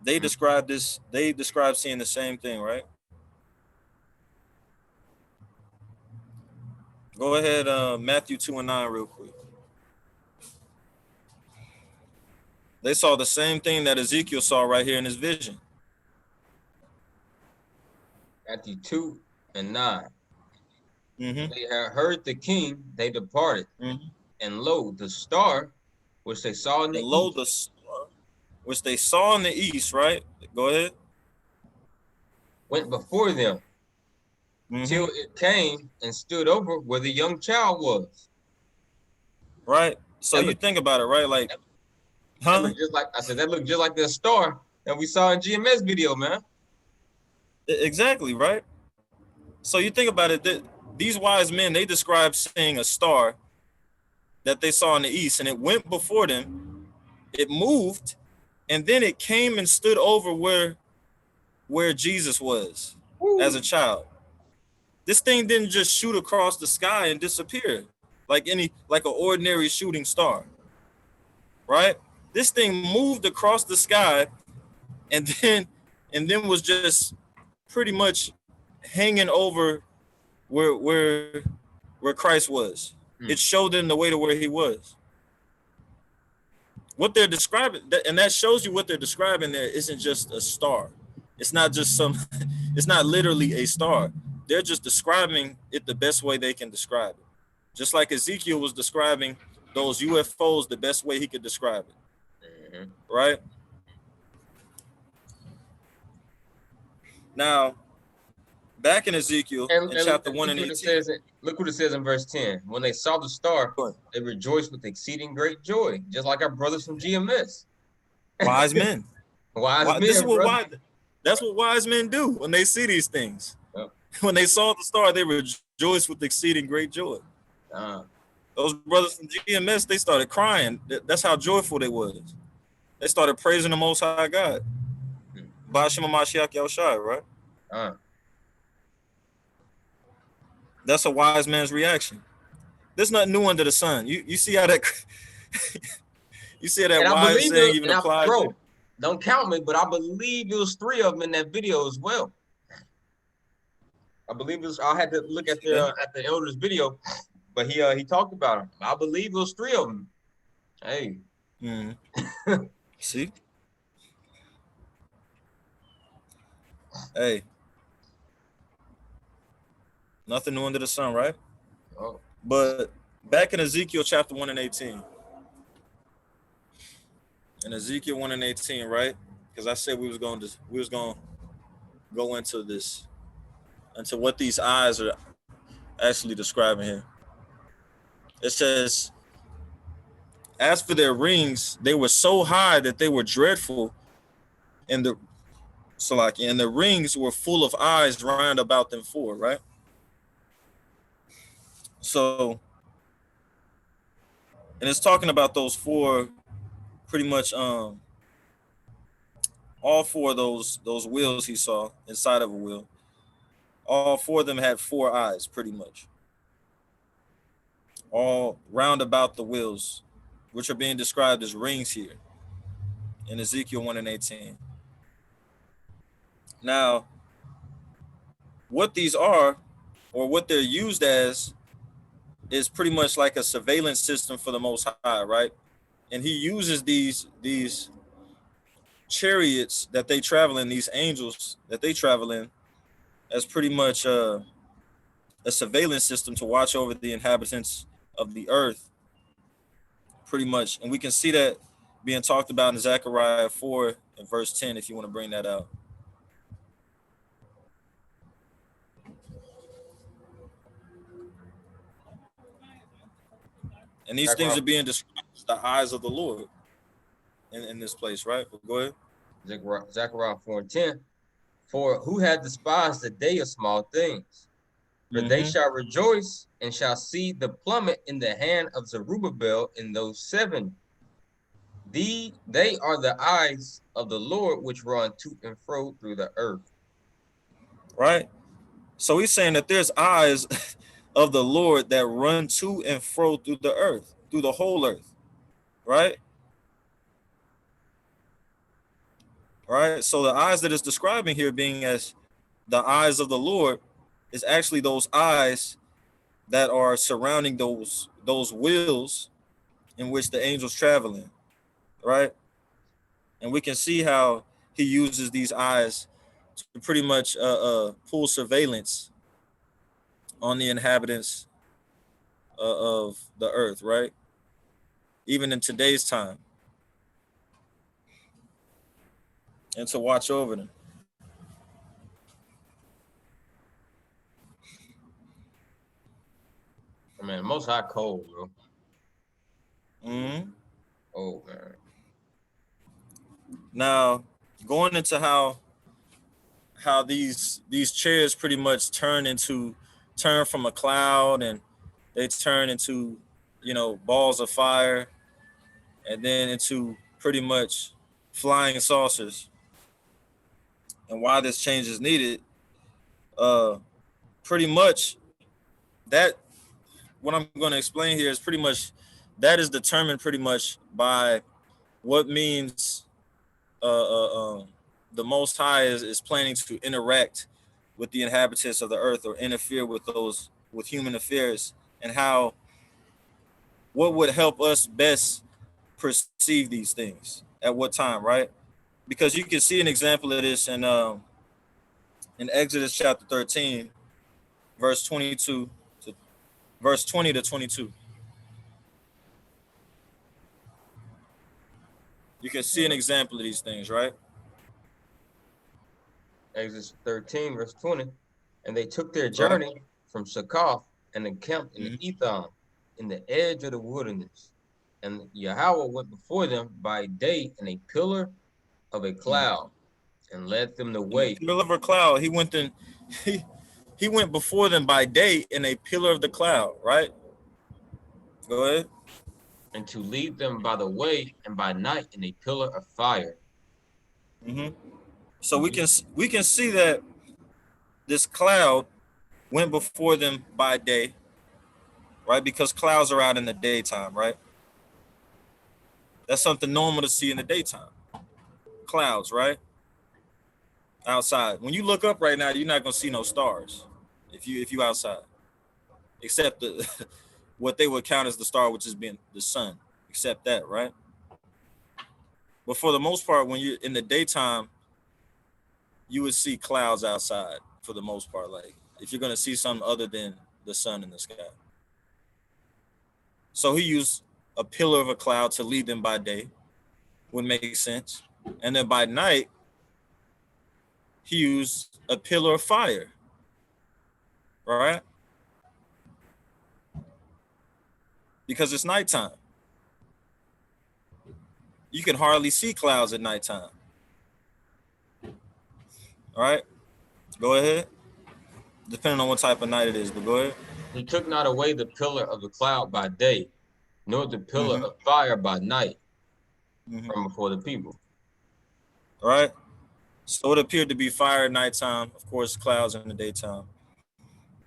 they described this. They described seeing the same thing, right? Go ahead, Matthew 2 and 9 real quick. They saw the same thing that Ezekiel saw right here in his vision. Matthew 2 and 9. They had heard the king, they departed. And lo, the star, which they saw in the east. The star, which they saw in the east, right? Go ahead. Went before them till it came and stood over where the young child was. Right. So you think about it, right? Like, that looked just like, I said, that looked just like the star that we saw in GMS video, man. Exactly, right? So you think about it, that these wise men, they described seeing a star that they saw in the east, and it went before them, it moved, and then it came and stood over where Jesus was as a child. This thing didn't just shoot across the sky and disappear like an ordinary shooting star, right? This thing moved across the sky and then was just pretty much hanging over where Christ was. It showed them the way to where he was. What they're describing, and that shows you what they're describing there isn't just a star. It's not just it's not literally a star. They're just describing it the best way they can describe it. Just like Ezekiel was describing those UFOs the best way he could describe it. Right? Now, back in Ezekiel, in chapter 1 and 18. Look what it says in verse 10. When they saw the star, they rejoiced with exceeding great joy, just like our brothers from GMS. Wise men. Wise men. That's what wise men do when they see these things. When they saw the star, they rejoiced with exceeding great joy. Those brothers from GMS, they started crying. That's how joyful they was. They started praising the Most High God. Bashima Mashiach Yahushua, right? That's a wise man's reaction. There's nothing new under the sun. You see how that you see how that wise saying even applies. Bro, don't count me, but I believe it was 3 of them in that video as well. I believe it was. I had to look at the elder's video, but he talked about them. I believe it was 3 of them. Hey, see, hey, nothing new under the sun, right? Oh. But back in Ezekiel chapter 1 and 18. In Ezekiel 1 and 18, right? Because I said we was going to go into this, into what these eyes are actually describing here. It says, as for their rings, they were so high that they were dreadful, and the rings were full of eyes round about them 4, right? So, and it's talking about those 4, pretty much all 4 of those wheels he saw inside of a wheel. All 4 of them had 4 eyes, pretty much. All round about the wheels, which are being described as rings here in Ezekiel 1 and 18. Now, what these are, or what they're used as, is pretty much like a surveillance system for the Most High, right? And he uses these chariots that they travel in, these angels that they travel in, as pretty much a surveillance system to watch over the inhabitants of the earth, pretty much. And we can see that being talked about in Zechariah 4 and verse 10, if you want to bring that out. And these things are being described as the eyes of the Lord in this place, right? Go ahead. Zechariah 4 and 10. For who had despised the day of small things? For they shall rejoice and shall see the plummet in the hand of Zerubbabel in those 7. They are the eyes of the Lord which run to and fro through the earth. Right? So he's saying that there's eyes of the Lord that run to and fro through the earth, through the whole earth. Right? Right? So the eyes that it's describing here being as the eyes of the Lord is actually those eyes that are surrounding those wheels in which the angels travel in, right? And we can see how he uses these eyes to pretty much pull surveillance on the inhabitants of the earth, right? Even in today's time, and to watch over them. Man, Most High cold, bro. Mm-hmm. Oh, man. Now, going into how these chairs pretty much turn from a cloud, and they turn into, balls of fire, and then into pretty much flying saucers. And why this change is needed, pretty much that what I'm going to explain here is pretty much that is determined pretty much by what means the Most High is planning to interact with the inhabitants of the earth, or interfere with human affairs, and what would help us best perceive these things at what time, right? Because you can see an example of this in Exodus chapter 13, verse 20 to 22. You can see an example of these things, right? Exodus 13, verse 20. And they took their journey from Succoth and encamped in Etham, in the edge of the wilderness. And Yahweh went before them by day in a pillar of a cloud and led them the way. In the pillar of a cloud, he he went before them by day in a pillar of the cloud, right? Go ahead. And to lead them by the way, and by night in a pillar of fire. Mm-hmm. So we can see that this cloud went before them by day, right? Because clouds are out in the daytime, right? That's something normal to see in the daytime. Clouds, right? Outside. When you look up right now, you're not gonna see no stars if you outside, except the what they would count as the star, which is being the sun. Except that, right? But for the most part, when you're in the daytime, you would see clouds outside for the most part. Like if you're gonna see something other than the sun in the sky. So he used a pillar of a cloud to lead them by day, would make sense. And then by night, he used a pillar of fire. All right? Because it's nighttime. You can hardly see clouds at nighttime. All right? Go ahead. Depending on what type of night it is, but go ahead. He took not away the pillar of the cloud by day, nor the pillar of fire by night from before the people. All right? So it appeared to be fire at nighttime, of course, clouds in the daytime.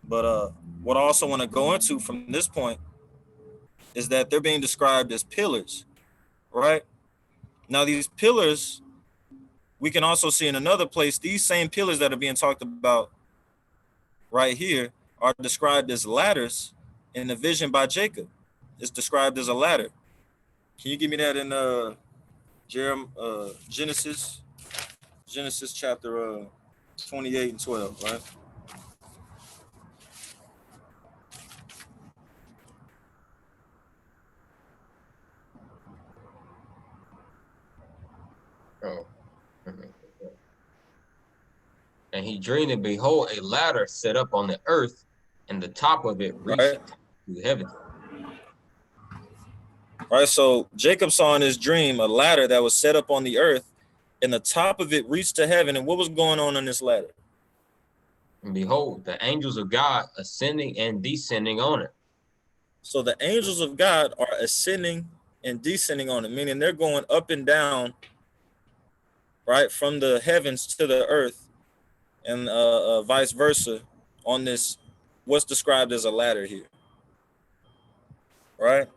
But what I also want to go into from this point is that they're being described as pillars, right? Now, these pillars, we can also see in another place, these same pillars that are being talked about right here are described as ladders in the vision by Jacob. It's described as a ladder. Can you give me that in Genesis chapter 28 and 12, right? Oh. And he dreamed, and behold, a ladder set up on the earth, and the top of it reached to heaven. All right, so Jacob saw in his dream a ladder that was set up on the earth, and the top of it reached to heaven. And what was going on this ladder? And behold, the angels of God ascending and descending on it. So the angels of God are ascending and descending on it, meaning they're going up and down, right, from the heavens to the earth, and vice versa on this, what's described as a ladder here, right?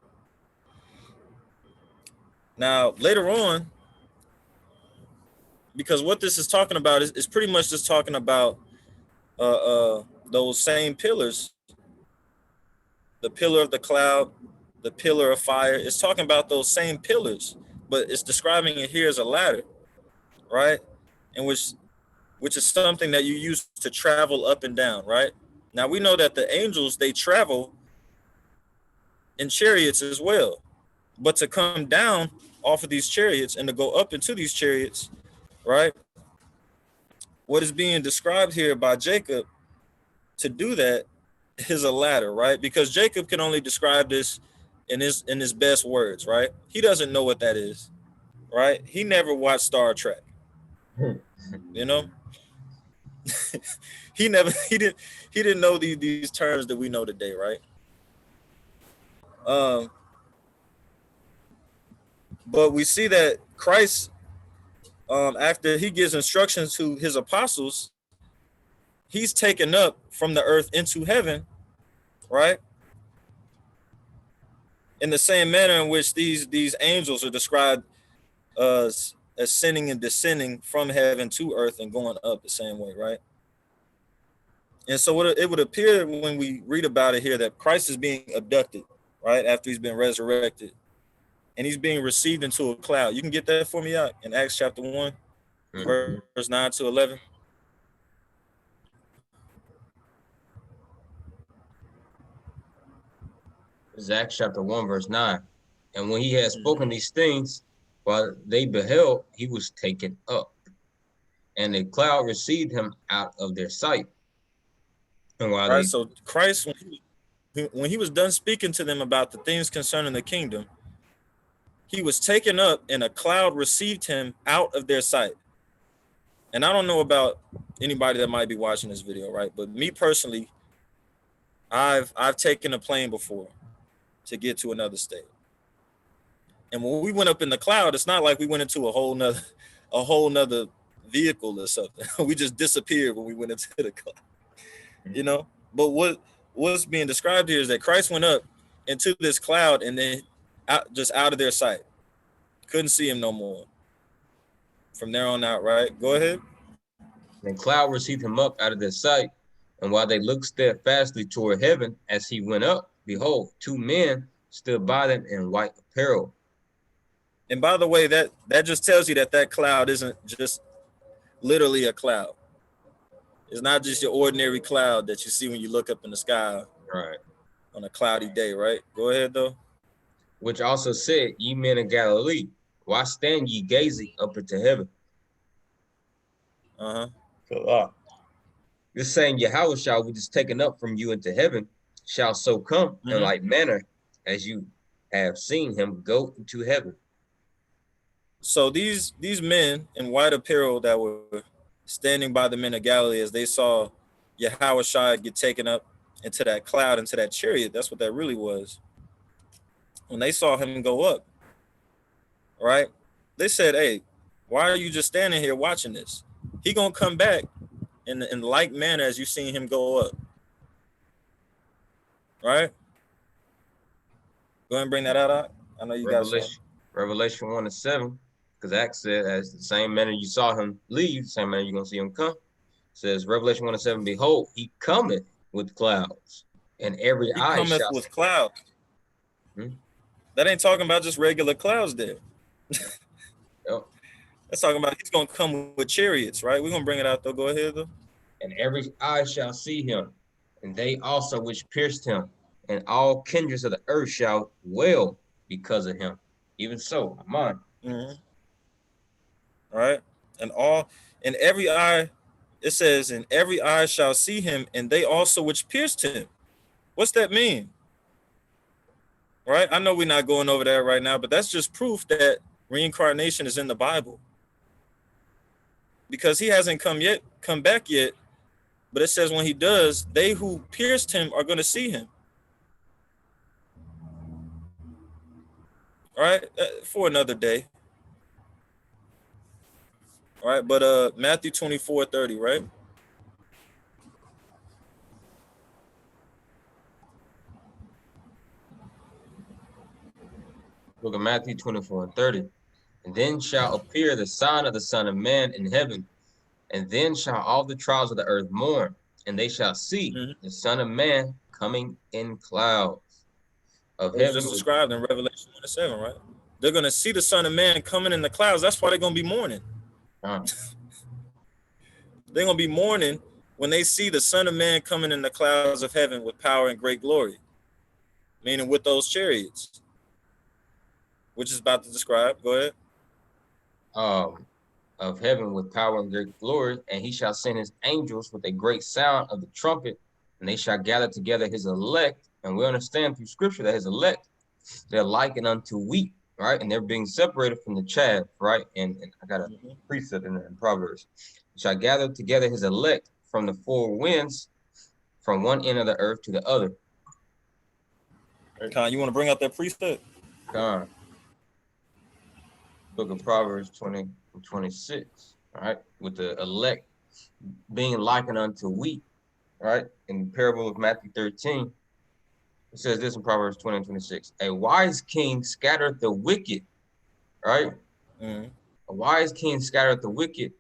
Now, later on, because what this is talking about is pretty much just talking about those same pillars, the pillar of the cloud, the pillar of fire. It's talking about those same pillars, but it's describing it here as a ladder, right? And which is something that you use to travel up and down, right? Now we know that the angels, they travel in chariots as well, but to come down off of these chariots and to go up into these chariots, right? What is being described here by Jacob to do that is a ladder, right? Because Jacob can only describe this in his best words, right? He doesn't know what that is, right? He never watched Star Trek, you know. he didn't know these terms that we know today, right? But we see that Christ, after he gives instructions to his apostles, he's taken up from the earth into heaven, right? In the same manner in which these angels are described as ascending and descending from heaven to earth and going up the same way, right? And so it would appear when we read about it here that Christ is being abducted, right, after he's been resurrected, and he's being received into a cloud. You can get that for me out in Acts chapter 1, verse 9 to 11. It's Acts chapter 1, verse 9. And when he had spoken these things, while they beheld, he was taken up, and a cloud received him out of their sight. And while so Christ, when he was done speaking to them about the things concerning the kingdom, he was taken up, and a cloud received him out of their sight. And I don't know about anybody that might be watching this video, right? But me personally, I've taken a plane before to get to another state. And when we went up in the cloud, it's not like we went into a whole nother vehicle or something. We just disappeared when we went into the cloud, you know. But what's being described here is that Christ went up into this cloud and then out of their sight. Couldn't see him no more. From there on out, right? Go ahead. And the cloud received him up out of their sight, and while they looked steadfastly toward heaven as he went up, behold, two men stood by them in white apparel. And by the way, that just tells you that cloud isn't just literally a cloud. It's not just your ordinary cloud that you see when you look up in the sky Right. on a cloudy day, right? Go ahead, though. Which also said, ye men of Galilee, why stand ye gazing up into heaven? You're saying Yahweh shall, which is taken up from you into heaven, shall so come in like manner as you have seen him go into heaven. So these men in white apparel that were standing by the men of Galilee as they saw Yahweh Shai get taken up into that cloud, into that chariot, that's what that really was. When they saw him go up, right? They said, hey, why are you just standing here watching this? He gonna come back in like manner as you seen him go up. Right? Go ahead and bring that out. I know you guys. Revelation 1:7, because Acts said, as the same manner you saw him leave, the same manner you're gonna see him come. It says Revelation 1:7, behold, he cometh with clouds, and every eye cometh shall with clouds. That ain't talking about just regular clouds there. Yep. That's talking about he's gonna come with chariots, right? We're gonna bring it out though. Go ahead though. And every eye shall see him, and they also which pierced him, and all kindreds of the earth shall wail because of him. Even so, mine. All right. And every eye, it says, and every eye shall see him, and they also which pierced him. What's that mean? Right? I know we're not going over that right now, but that's just proof that reincarnation is in the Bible. Because he hasn't come back yet, but it says when he does, they who pierced him are going to see him. All right, for another day. All right, but Matthew 24:30, right? Look at Matthew 24:30. And then shall appear the sign of the Son of Man in heaven, and then shall all the tribes of the earth mourn, and they shall see the Son of Man coming in clouds of heaven. Just described in Revelation 1:7, right? They're going to see the Son of Man coming in the clouds. That's why they're going to be mourning. They're going to be mourning when they see the Son of Man coming in the clouds of heaven with power and great glory, meaning with those chariots, which is about to describe. Go ahead. Of heaven with power and great glory, and he shall send his angels with a great sound of the trumpet, and they shall gather together his elect. And we understand through scripture that his elect, they're likened unto wheat, right? And they're being separated from the chaff, right? And I got a precept in Proverbs. He shall gather together his elect from the four winds, from one end of the earth to the other. Con, you want to bring out that precept? Con. Book of Proverbs 20:26, all right, with the elect being likened unto wheat, right? In the parable of Matthew 13, it says this in Proverbs 20:26. A wise king scattereth the wicked, right? A wise king scattereth the wicked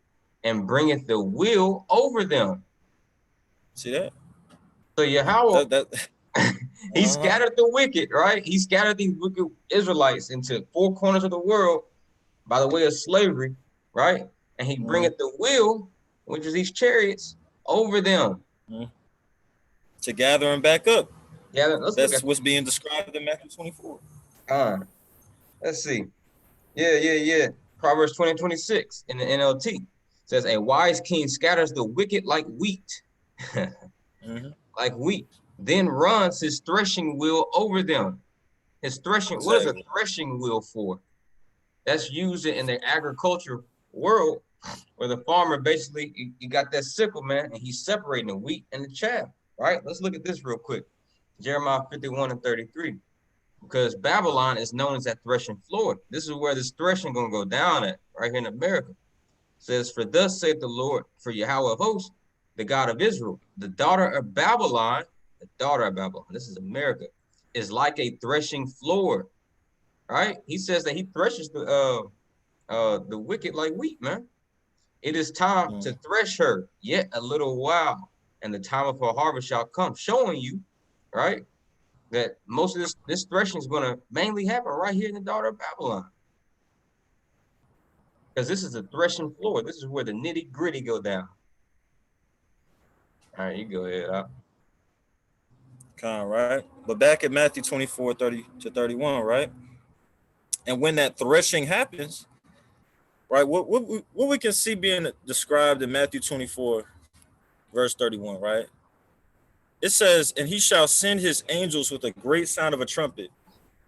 and bringeth the will over them. See that? So Yahweh, he scattered the wicked, right? He scattered these wicked Israelites into four corners of the world by the way of slavery, right? And he bringeth the will, which is these chariots, over them. To gather them back up. Yeah, that's what's being described in Matthew 24. Let's see. Yeah. Proverbs 20:26 in the NLT says, a wise king scatters the wicked like wheat. Like wheat. Then runs his threshing wheel over them. His threshing, what is a threshing wheel for? That's used in the agriculture world where the farmer basically you got that sickle, man, and he's separating the wheat and the chaff. Right? Let's look at this real quick. Jeremiah 51 and 33. Because Babylon is known as that threshing floor. This is where this threshing gonna go down at, right here in America. It says, for thus saith the Lord, for Yahweh of hosts, the God of Israel, the daughter of Babylon, this is America, is like a threshing floor. Right? He says that he threshes the wicked like wheat, man. It is time to thresh her yet a little while, and the time of her harvest shall come, showing you, right, that most of this threshing is going to mainly happen right here in the daughter of Babylon. Because this is a threshing floor. This is where the nitty gritty go down. All right, you go ahead. Kind of right. But back at Matthew 24, 30 to 31, right? And when that threshing happens, right, what we can see being described in Matthew 24, verse 31, right? It says, and he shall send his angels with a great sound of a trumpet,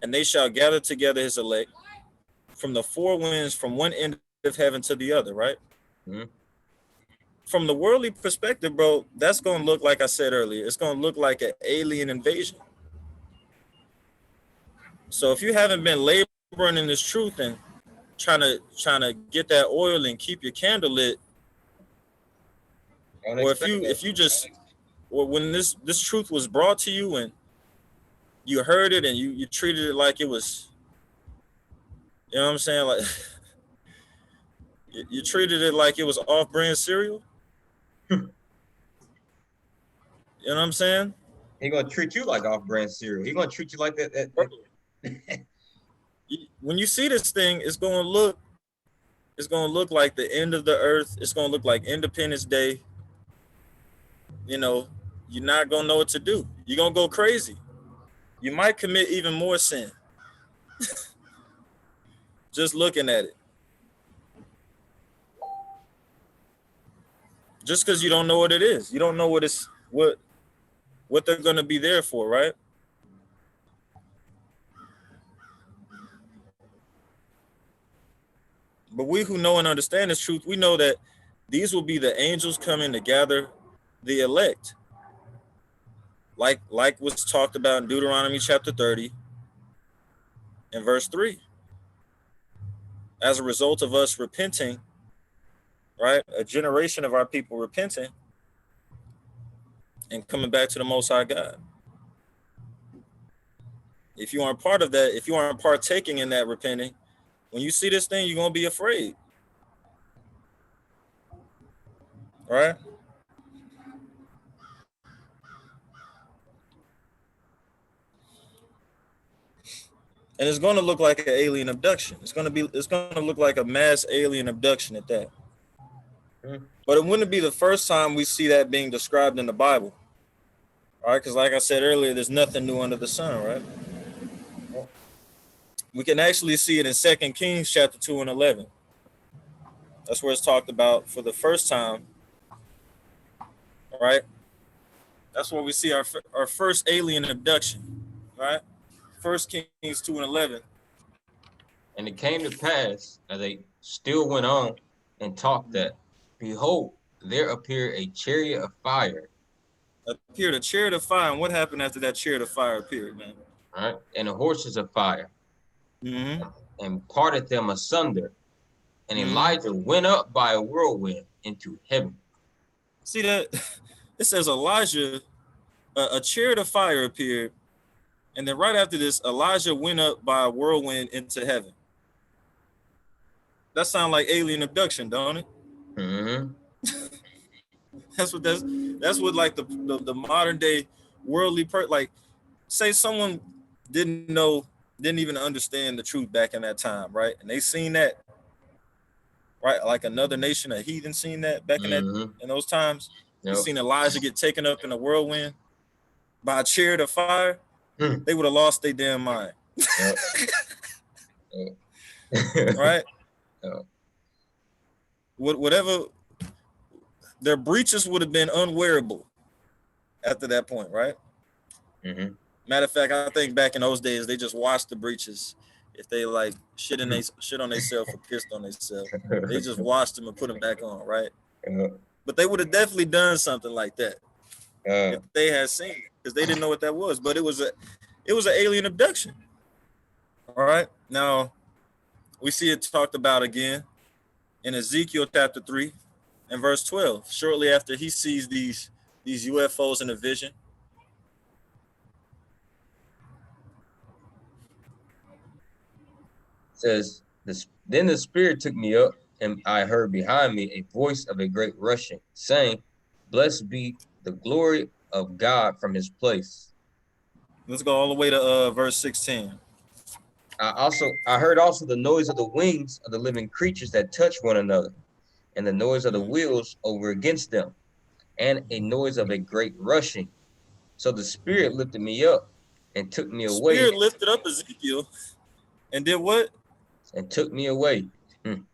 and they shall gather together his elect from the four winds, from one end of heaven to the other, right? Mm-hmm. From the worldly perspective, bro, that's going to look, like I said earlier, it's going to look like an alien invasion. So if you haven't been laboring in this truth and trying to get that oil and keep your candle lit, or if you just, or when this truth was brought to you and you heard it and you treated it like it was, you know what I'm saying, like you treated it like it was off-brand cereal. You know what I'm saying? He gonna treat you like off-brand cereal. He gonna treat you like that. When you see this thing, it's gonna look like the end of the earth. It's gonna look like Independence Day. You know, you're not gonna know what to do. You're gonna go crazy. You might commit even more sin. Just looking at it. Just because you don't know what it is. You don't know what they're gonna be there for, right? But we who know and understand this truth, we know that these will be the angels coming to gather the elect. Like was talked about in Deuteronomy chapter 30 and verse 3. As a result of us repenting, right? A generation of our people repenting and coming back to the Most High God. If you aren't part of that, if you aren't partaking in that repenting, when you see this thing, you're going to be afraid. Right? And it's going to look like an alien abduction. It's going to look like a mass alien abduction at that. But it wouldn't be the first time we see that being described in the Bible. All right, because like I said earlier, there's nothing new under the sun, right? We can actually see it in 2 Kings chapter 2 and 11. That's where it's talked about for the first time, right? That's where we see our first alien abduction, right? 1 Kings 2 and 11. And it came to pass, as they still went on and talked, that, behold, there appeared a chariot of fire. Appeared a chariot of fire. And what happened after that chariot of fire appeared, man? All right, and the horses of fire. Mm-hmm. And parted them asunder. And Elijah went up by a whirlwind into heaven. See that? It says Elijah, a chariot of fire appeared. And then right after this, Elijah went up by a whirlwind into heaven. That sounds like alien abduction, don't it? Mm-hmm. That's what like the modern day worldly like, say someone didn't even understand the truth back in that time, right? And they seen that, right? Like another nation, a heathen seen that back in those times. Yep. You seen Elijah get taken up in a whirlwind by a chariot of fire. They would have lost their damn mind. Yep. Right? Yep. Whatever, their breeches would have been unwearable after that point, right? Mm-hmm. Matter of fact, I think back in those days, they just washed the breeches if they like shit on themselves or pissed on themselves. They just washed them and put them back on, right? But they would have definitely done something like that if they had seen it, because they didn't know what that was. But it was an alien abduction. All right. Now we see it talked about again in Ezekiel chapter 3 and verse 12. Shortly after he sees these UFOs in a vision. Says this. Then the Spirit took me up, and I heard behind me a voice of a great rushing, saying, "Blessed be the glory of God from His place." Let's go all the way to verse 16. I heard also the noise of the wings of the living creatures that touch one another, and the noise of the wheels over against them, and a noise of a great rushing. So the Spirit lifted me up and took me away. Spirit lifted up Ezekiel and did what? And took me away. And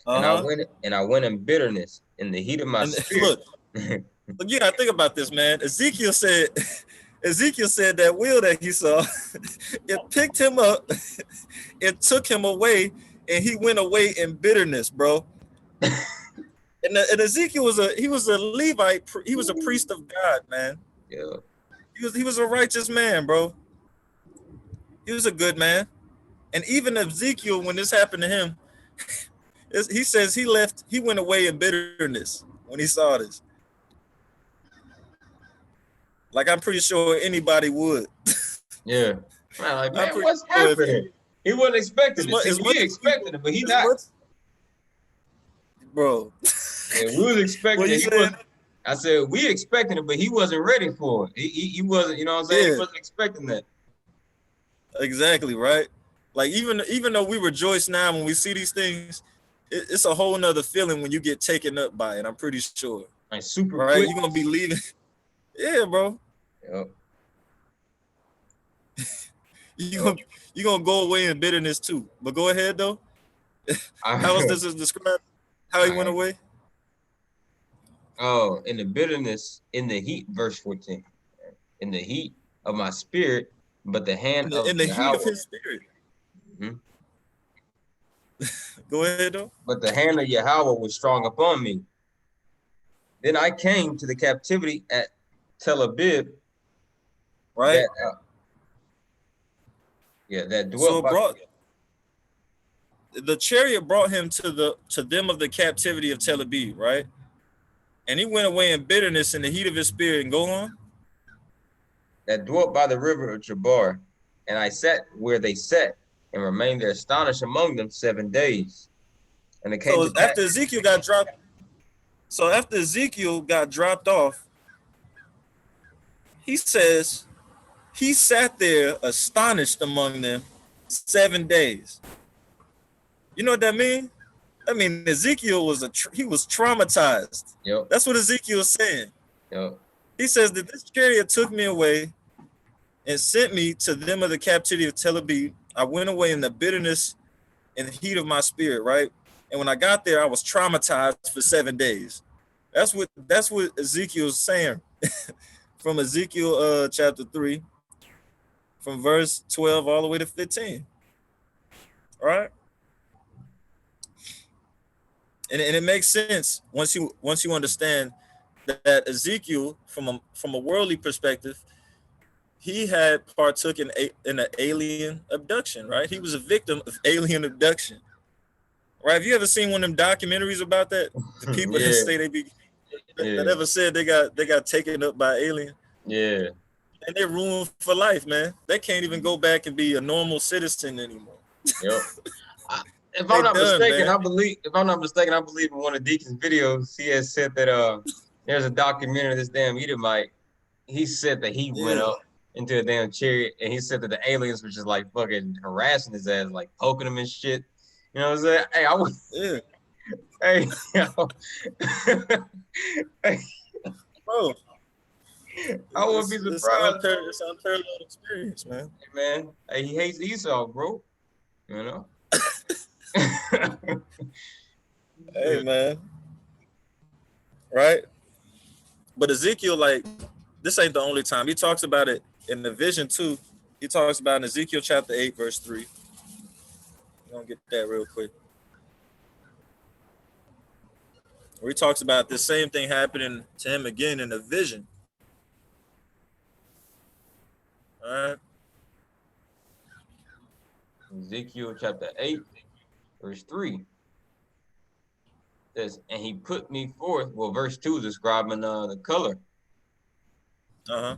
I went in bitterness in the heat of my spirit. Look, you gotta think about this, man. Ezekiel said that wheel that he saw, it picked him up, it took him away, and he went away in bitterness, bro. And Ezekiel was a Levite, he was a priest of God, man. Yeah. He was a righteous man, bro. He was a good man. And even Ezekiel, when this happened to him, he says he went away in bitterness when he saw this. Like, I'm pretty sure anybody would. Yeah. Man, like, man, what's happening? He wasn't expecting it. We expected it, but he not. Bro. Yeah, we was expecting it. I said, we expected it, but he wasn't ready for it. He wasn't, you know what I'm saying? Yeah. He wasn't expecting that. Exactly, right? Like, even though we rejoice now when we see these things, it's a whole nother feeling when you get taken up by it, I'm pretty sure. Like, super right? quick. You're going to be leaving. Yeah, bro. Yep. You're gonna go away in bitterness too. But go ahead though. How else does this describe how he went away? Oh, in the bitterness, in the heat, verse 14. In the heat of my spirit, but the hand in the heat of his spirit. Mm-hmm. Go ahead though. But the hand of Yahweh was strong upon me. Then I came to the captivity at Tel Aviv. Right. That dwelt. The chariot brought him to them of the captivity of Tel Aviv, right? And he went away in bitterness in the heat of his spirit. And go on. That dwelt by the river of Chabar, and I sat where they sat, and remained there astonished among them 7 days. And it came to after Ezekiel got dropped. So after Ezekiel got dropped off, he says he sat there astonished among them 7 days. You know what that means? I mean, Ezekiel was traumatized. Yep. That's what Ezekiel is saying. Yep. He says that this chariot took me away and sent me to them of the captivity of Tel Aviv. I went away in the bitterness and the heat of my spirit, right? And when I got there, I was traumatized for 7 days. That's what Ezekiel's saying from Ezekiel chapter 3, from verse 12 all the way to 15. All right? And it makes sense once you understand that Ezekiel, from a worldly perspective, he had partook in an alien abduction, right? He was a victim of alien abduction, right? Have you ever seen one of them documentaries about that? The people that say that ever said they got taken up by alien. Yeah. And they're ruined for life, man. They can't even go back and be a normal citizen anymore. Yep. If I'm not mistaken, I believe in one of Deacon's videos, he has said that there's a documentary of this damn Edomite. He said that he went up into a damn chariot, and he said that the aliens were just like fucking harassing his ass, like poking him and shit. You know what I'm saying? Hey, I was. Yeah. Hey, yo. Hey. Bro. I wouldn't be surprised. It's an unparalleled experience, man. Hey, man. Hey, he hates Esau, bro. You know. Hey, man. Right? But Ezekiel, like, this ain't the only time. He talks about it in the vision too. He talks about in Ezekiel chapter 8, verse 3. We're gonna get that real quick. Where he talks about this same thing happening to him again in a vision. All right. Ezekiel chapter 8, verse 3 says, and he put me forth. Well, verse 2 is describing the color. Uh-huh.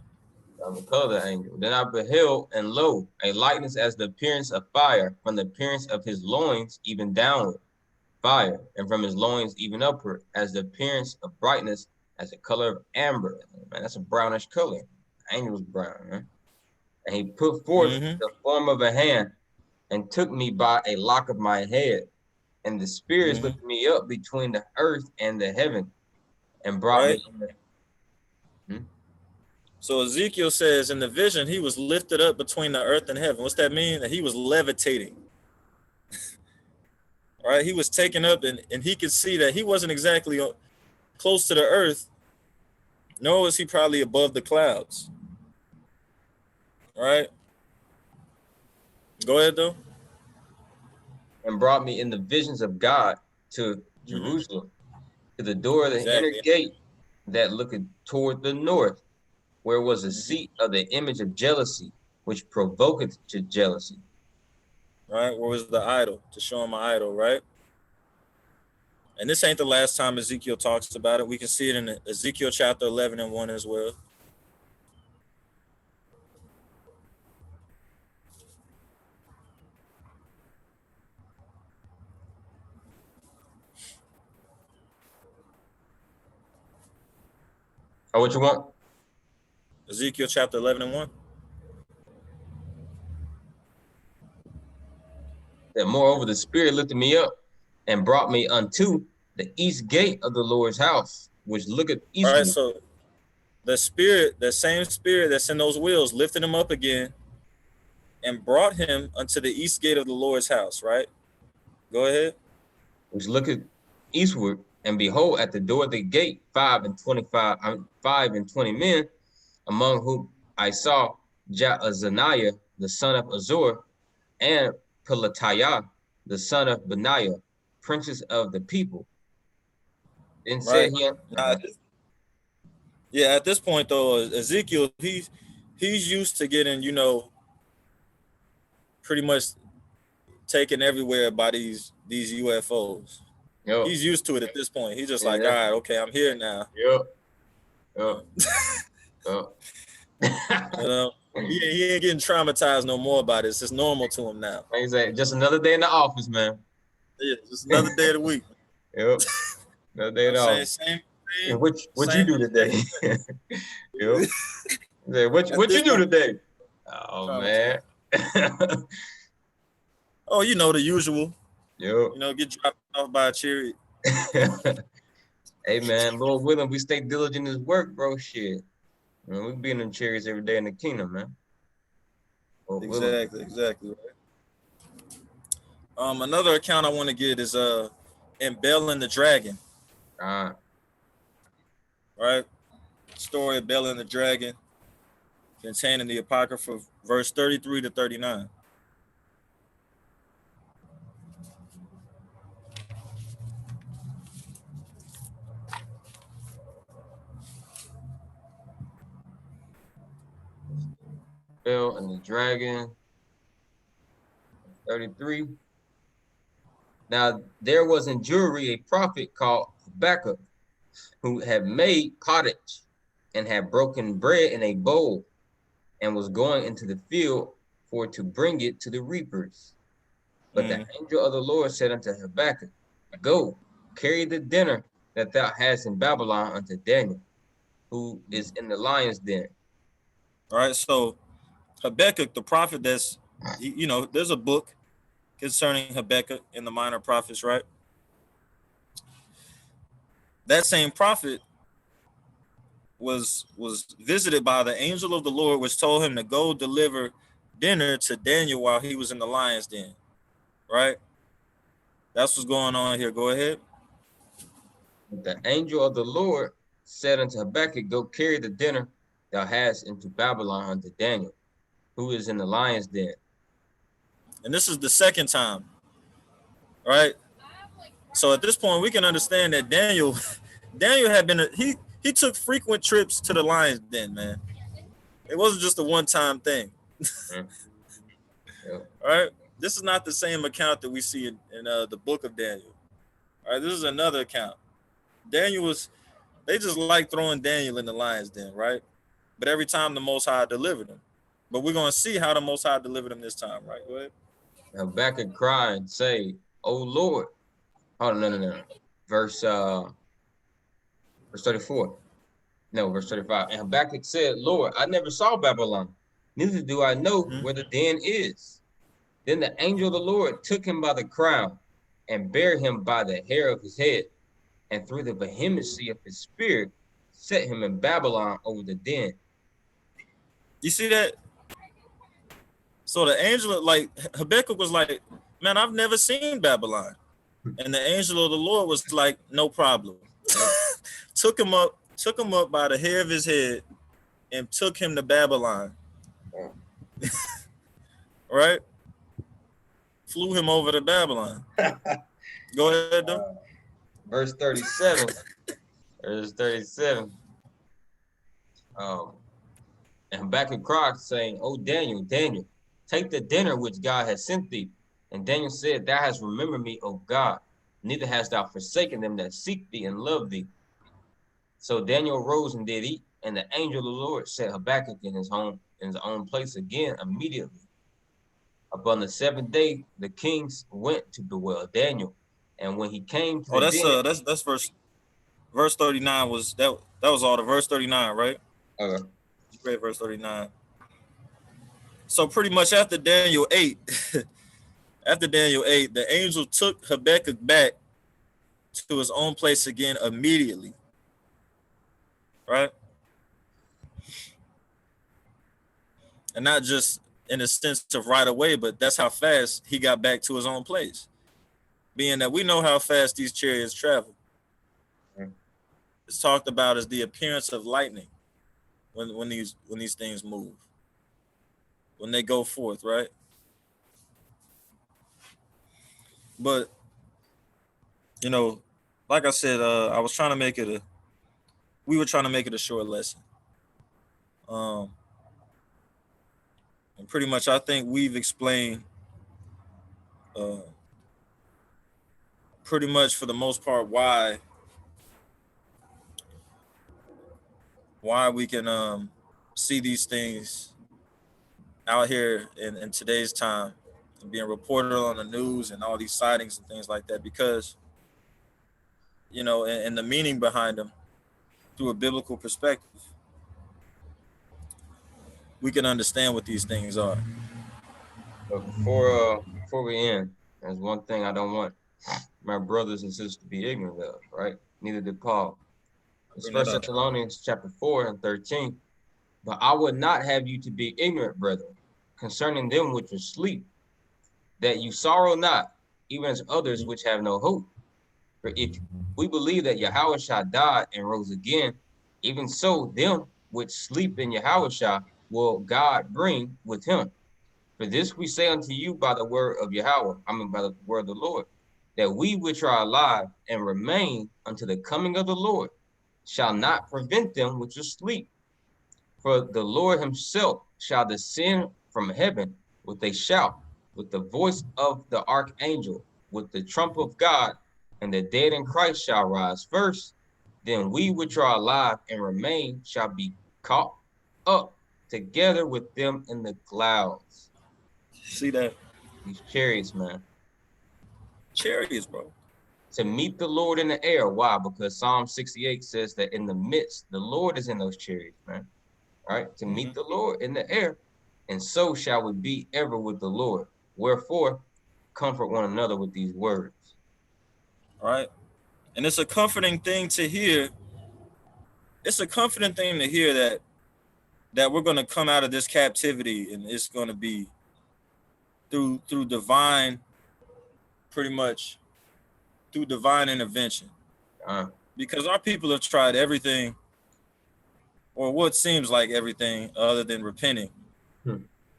The color of the angel. Then I beheld, and lo, a likeness as the appearance of fire, from the appearance of his loins even downward, fire, and from his loins even upward, as the appearance of brightness, as the color of amber. Man, that's a brownish color. The angel was brown, man. And he put forth the form of a hand, and took me by a lock of my head, and the spirits lifted me up between the earth and the heaven, and brought me. So Ezekiel says in the vision, he was lifted up between the earth and heaven. What's that mean? That he was levitating. All right, he was taken up, and he could see that he wasn't exactly close to the earth, nor was he probably above the clouds. All right. Go ahead, though. And brought me in the visions of God to Jerusalem, to the door of the inner gate that looked toward the north, where was the seat of the image of jealousy, which provoketh to jealousy. Right, where was the idol? To show him an idol, right? And this ain't the last time Ezekiel talks about it. We can see it in Ezekiel chapter 11 and 1 as well. Oh, what you want? Ezekiel chapter 11 and 1. That moreover the Spirit lifted me up and brought me unto the east gate of the Lord's house, which looketh eastward. All right, so the Spirit, that same Spirit that's in those wheels, lifted him up again and brought him unto the east gate of the Lord's house, right? Go ahead. Which looketh eastward, and behold, at the door of the gate 5 and 20 men, among whom I saw Jaazaniah, the son of Azor, and Pelatiah, the son of Benaiah, princes of the people. And said he, at this point though, Ezekiel, he's used to getting, pretty much taken everywhere by these UFOs. Yep. He's used to it at this point. He's just like, all right, okay, I'm here now. Yep. He ain't getting traumatized no more by this. It's normal to him now. Exactly. Just another day in the office, man. Yeah, just another day of the week. Yep. Another day in the office. Same, what you do today? Yep. What you do today? Oh, man. Oh, the usual. Yep. Get dropped off by a chariot. Hey, man, Lord willing, we stay diligent in this work, bro. Shit. Man, we be in them chariots every day in the kingdom, man. Lord exactly, right. Another account I want to get is in Bel and the Dragon. Right? Story of Bel and the Dragon, contained in the Apocrypha, verse 33 to 39. Bel and the Dragon, 33. Now, there was in Jewry a prophet called Habakkuk, who had made pottage and had broken bread in a bowl and was going into the field for to bring it to the reapers. But the angel of the Lord said unto Habakkuk, go, carry the dinner that thou hast in Babylon unto Daniel, who is in the lion's den. All right, so Habakkuk, the prophet there's a book concerning Habakkuk in the minor prophets, right? That same prophet was visited by the angel of the Lord, which told him to go deliver dinner to Daniel while he was in the lion's den, right? That's what's going on here. Go ahead. The angel of the Lord said unto Habakkuk, go carry the dinner thou hast into Babylon unto Daniel, who is in the lion's den. And this is the second time right? So at this point, we can understand that Daniel had been he took frequent trips to the lion's den, man. It wasn't just a one-time thing. Mm. Yeah. All right, this is not the same account that we see in the book of Daniel. All right, this is another account. Daniel was they just like throwing Daniel in the lion's den, right? But every time the Most High delivered him. But we're gonna see how the Most High delivered him this time, right? Go ahead. Habakkuk cried and say, "O Lord." Oh, no. Verse 34. No, verse 35. And Habakkuk said, Lord, I never saw Babylon, neither do I know where the den is. Then the angel of the Lord took him by the crown and bare him by the hair of his head, and through the vehemency of his spirit set him in Babylon over the den. You see that? So the angel, like Habakkuk was like, man, I've never seen Babylon. And the angel of the Lord was like, no problem. took him up by the hair of his head and took him to Babylon. Right? Flew him over to Babylon. Go ahead, though. Verse 37. Verse 37. And Habakkuk cried, saying, O Daniel, Daniel, take the dinner which God has sent thee. And Daniel said, Thou hast remembered me, O God, neither hast thou forsaken them that seek thee and love thee. So Daniel rose and did eat, and the angel of the Lord set Habakkuk in his own place again immediately. Upon the seventh day, the kings went to bewail Daniel, and when he came to that's verse 39 was that was all the verse 39, right? Okay. You read verse 39. So pretty much after Daniel 8, the angel took Habakkuk back to his own place again immediately. Right? And not just in the sense of right away, but that's how fast he got back to his own place. Being that we know how fast these chariots travel. It's talked about as the appearance of lightning when these things move. When they go forth, right? But like I said, we were trying to make it a short lesson. And pretty much I think we've explained pretty much for the most part why we can see these things out here in today's time and being reported on the news and all these sightings and things like that, because and the meaning behind them through a biblical perspective, we can understand what these things are. But before we end, there's one thing I don't want my brothers and sisters to be ignorant of, right? Neither did Paul. It's 1 Thessalonians chapter 4 and 13. But I would not have you to be ignorant, brethren, concerning them which are asleep, that you sorrow not, even as others which have no hope. For if we believe that Yahushua died and rose again, even so them which sleep in Yahushua will God bring with him. For this we say unto you by the word of Yahweh, by the word of the Lord, that we which are alive and remain unto the coming of the Lord shall not prevent them which are asleep. For the Lord himself shall descend from heaven with a shout, with the voice of the archangel, with the trump of God, and the dead in Christ shall rise first. Then we which are alive and remain shall be caught up together with them in the clouds. See that? These chariots, man. Chariots, bro. To meet the Lord in the air. Why? Because Psalm 68 says that in the midst, the Lord is in those chariots, man. All right? To meet the Lord in the air. And so shall we be ever with the Lord. Wherefore, comfort one another with these words. All right? And it's a comforting thing to hear. It's a comforting thing to hear that we're going to come out of this captivity, and it's going to be through divine, pretty much through divine intervention. Because our people have tried everything, or what seems like everything other than repenting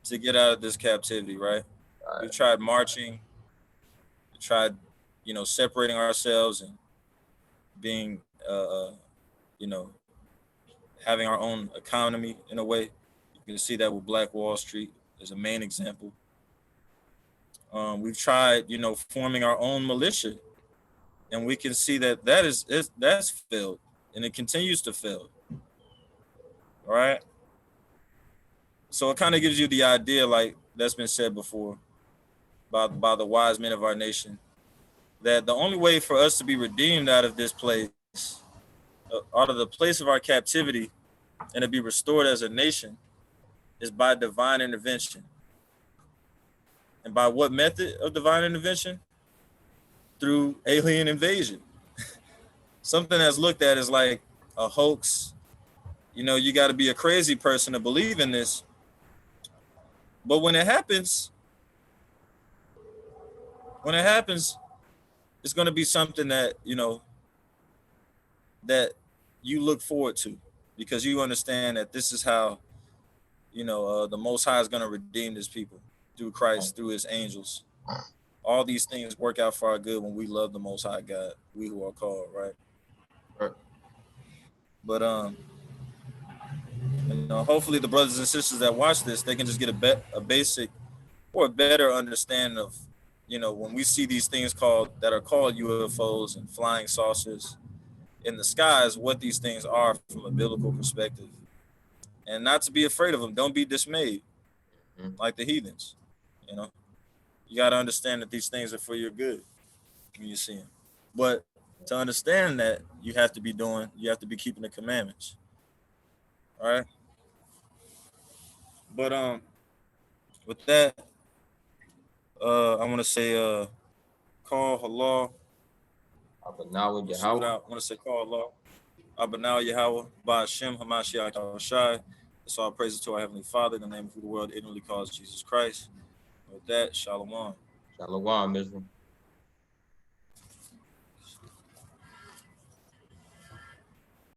to get out of this captivity, right? We've tried marching, we tried separating ourselves and being, having our own economy in a way. You can see that with Black Wall Street as a main example. We've tried, forming our own militia, and we can see that's failed, and it continues to fail. All right. So it kind of gives you the idea, like that's been said before by the wise men of our nation, that the only way for us to be redeemed out of this place, out of the place of our captivity, and to be restored as a nation, is by divine intervention. And by what method of divine intervention? Through alien invasion. Something that's looked at as like a hoax. You got to be a crazy person to believe in this. But when it happens, it's going to be something that, that you look forward to, because you understand that this is how, the Most High is going to redeem his people through Christ, through his angels. All these things work out for our good when we love the Most High God, we who are called, right? Right. But hopefully the brothers and sisters that watch this, they can just get a basic or a better understanding of, when we see these things that are called UFOs and flying saucers in the skies, what these things are from a biblical perspective, and not to be afraid of them. Don't be dismayed, like the heathens. You got to understand that these things are for your good when you see them. But to understand that, you have to be keeping the commandments. All right. But with that, I want to say, call Allah. Abanawa I Yahweh. want to say call Allah. Abanawa Yahweh, Ba'ashem, Hamashiach Shai. That's all praises to our Heavenly Father, in the name of who the world ignorantly calls Jesus Christ. With that, Shalom. Shalom, Israel.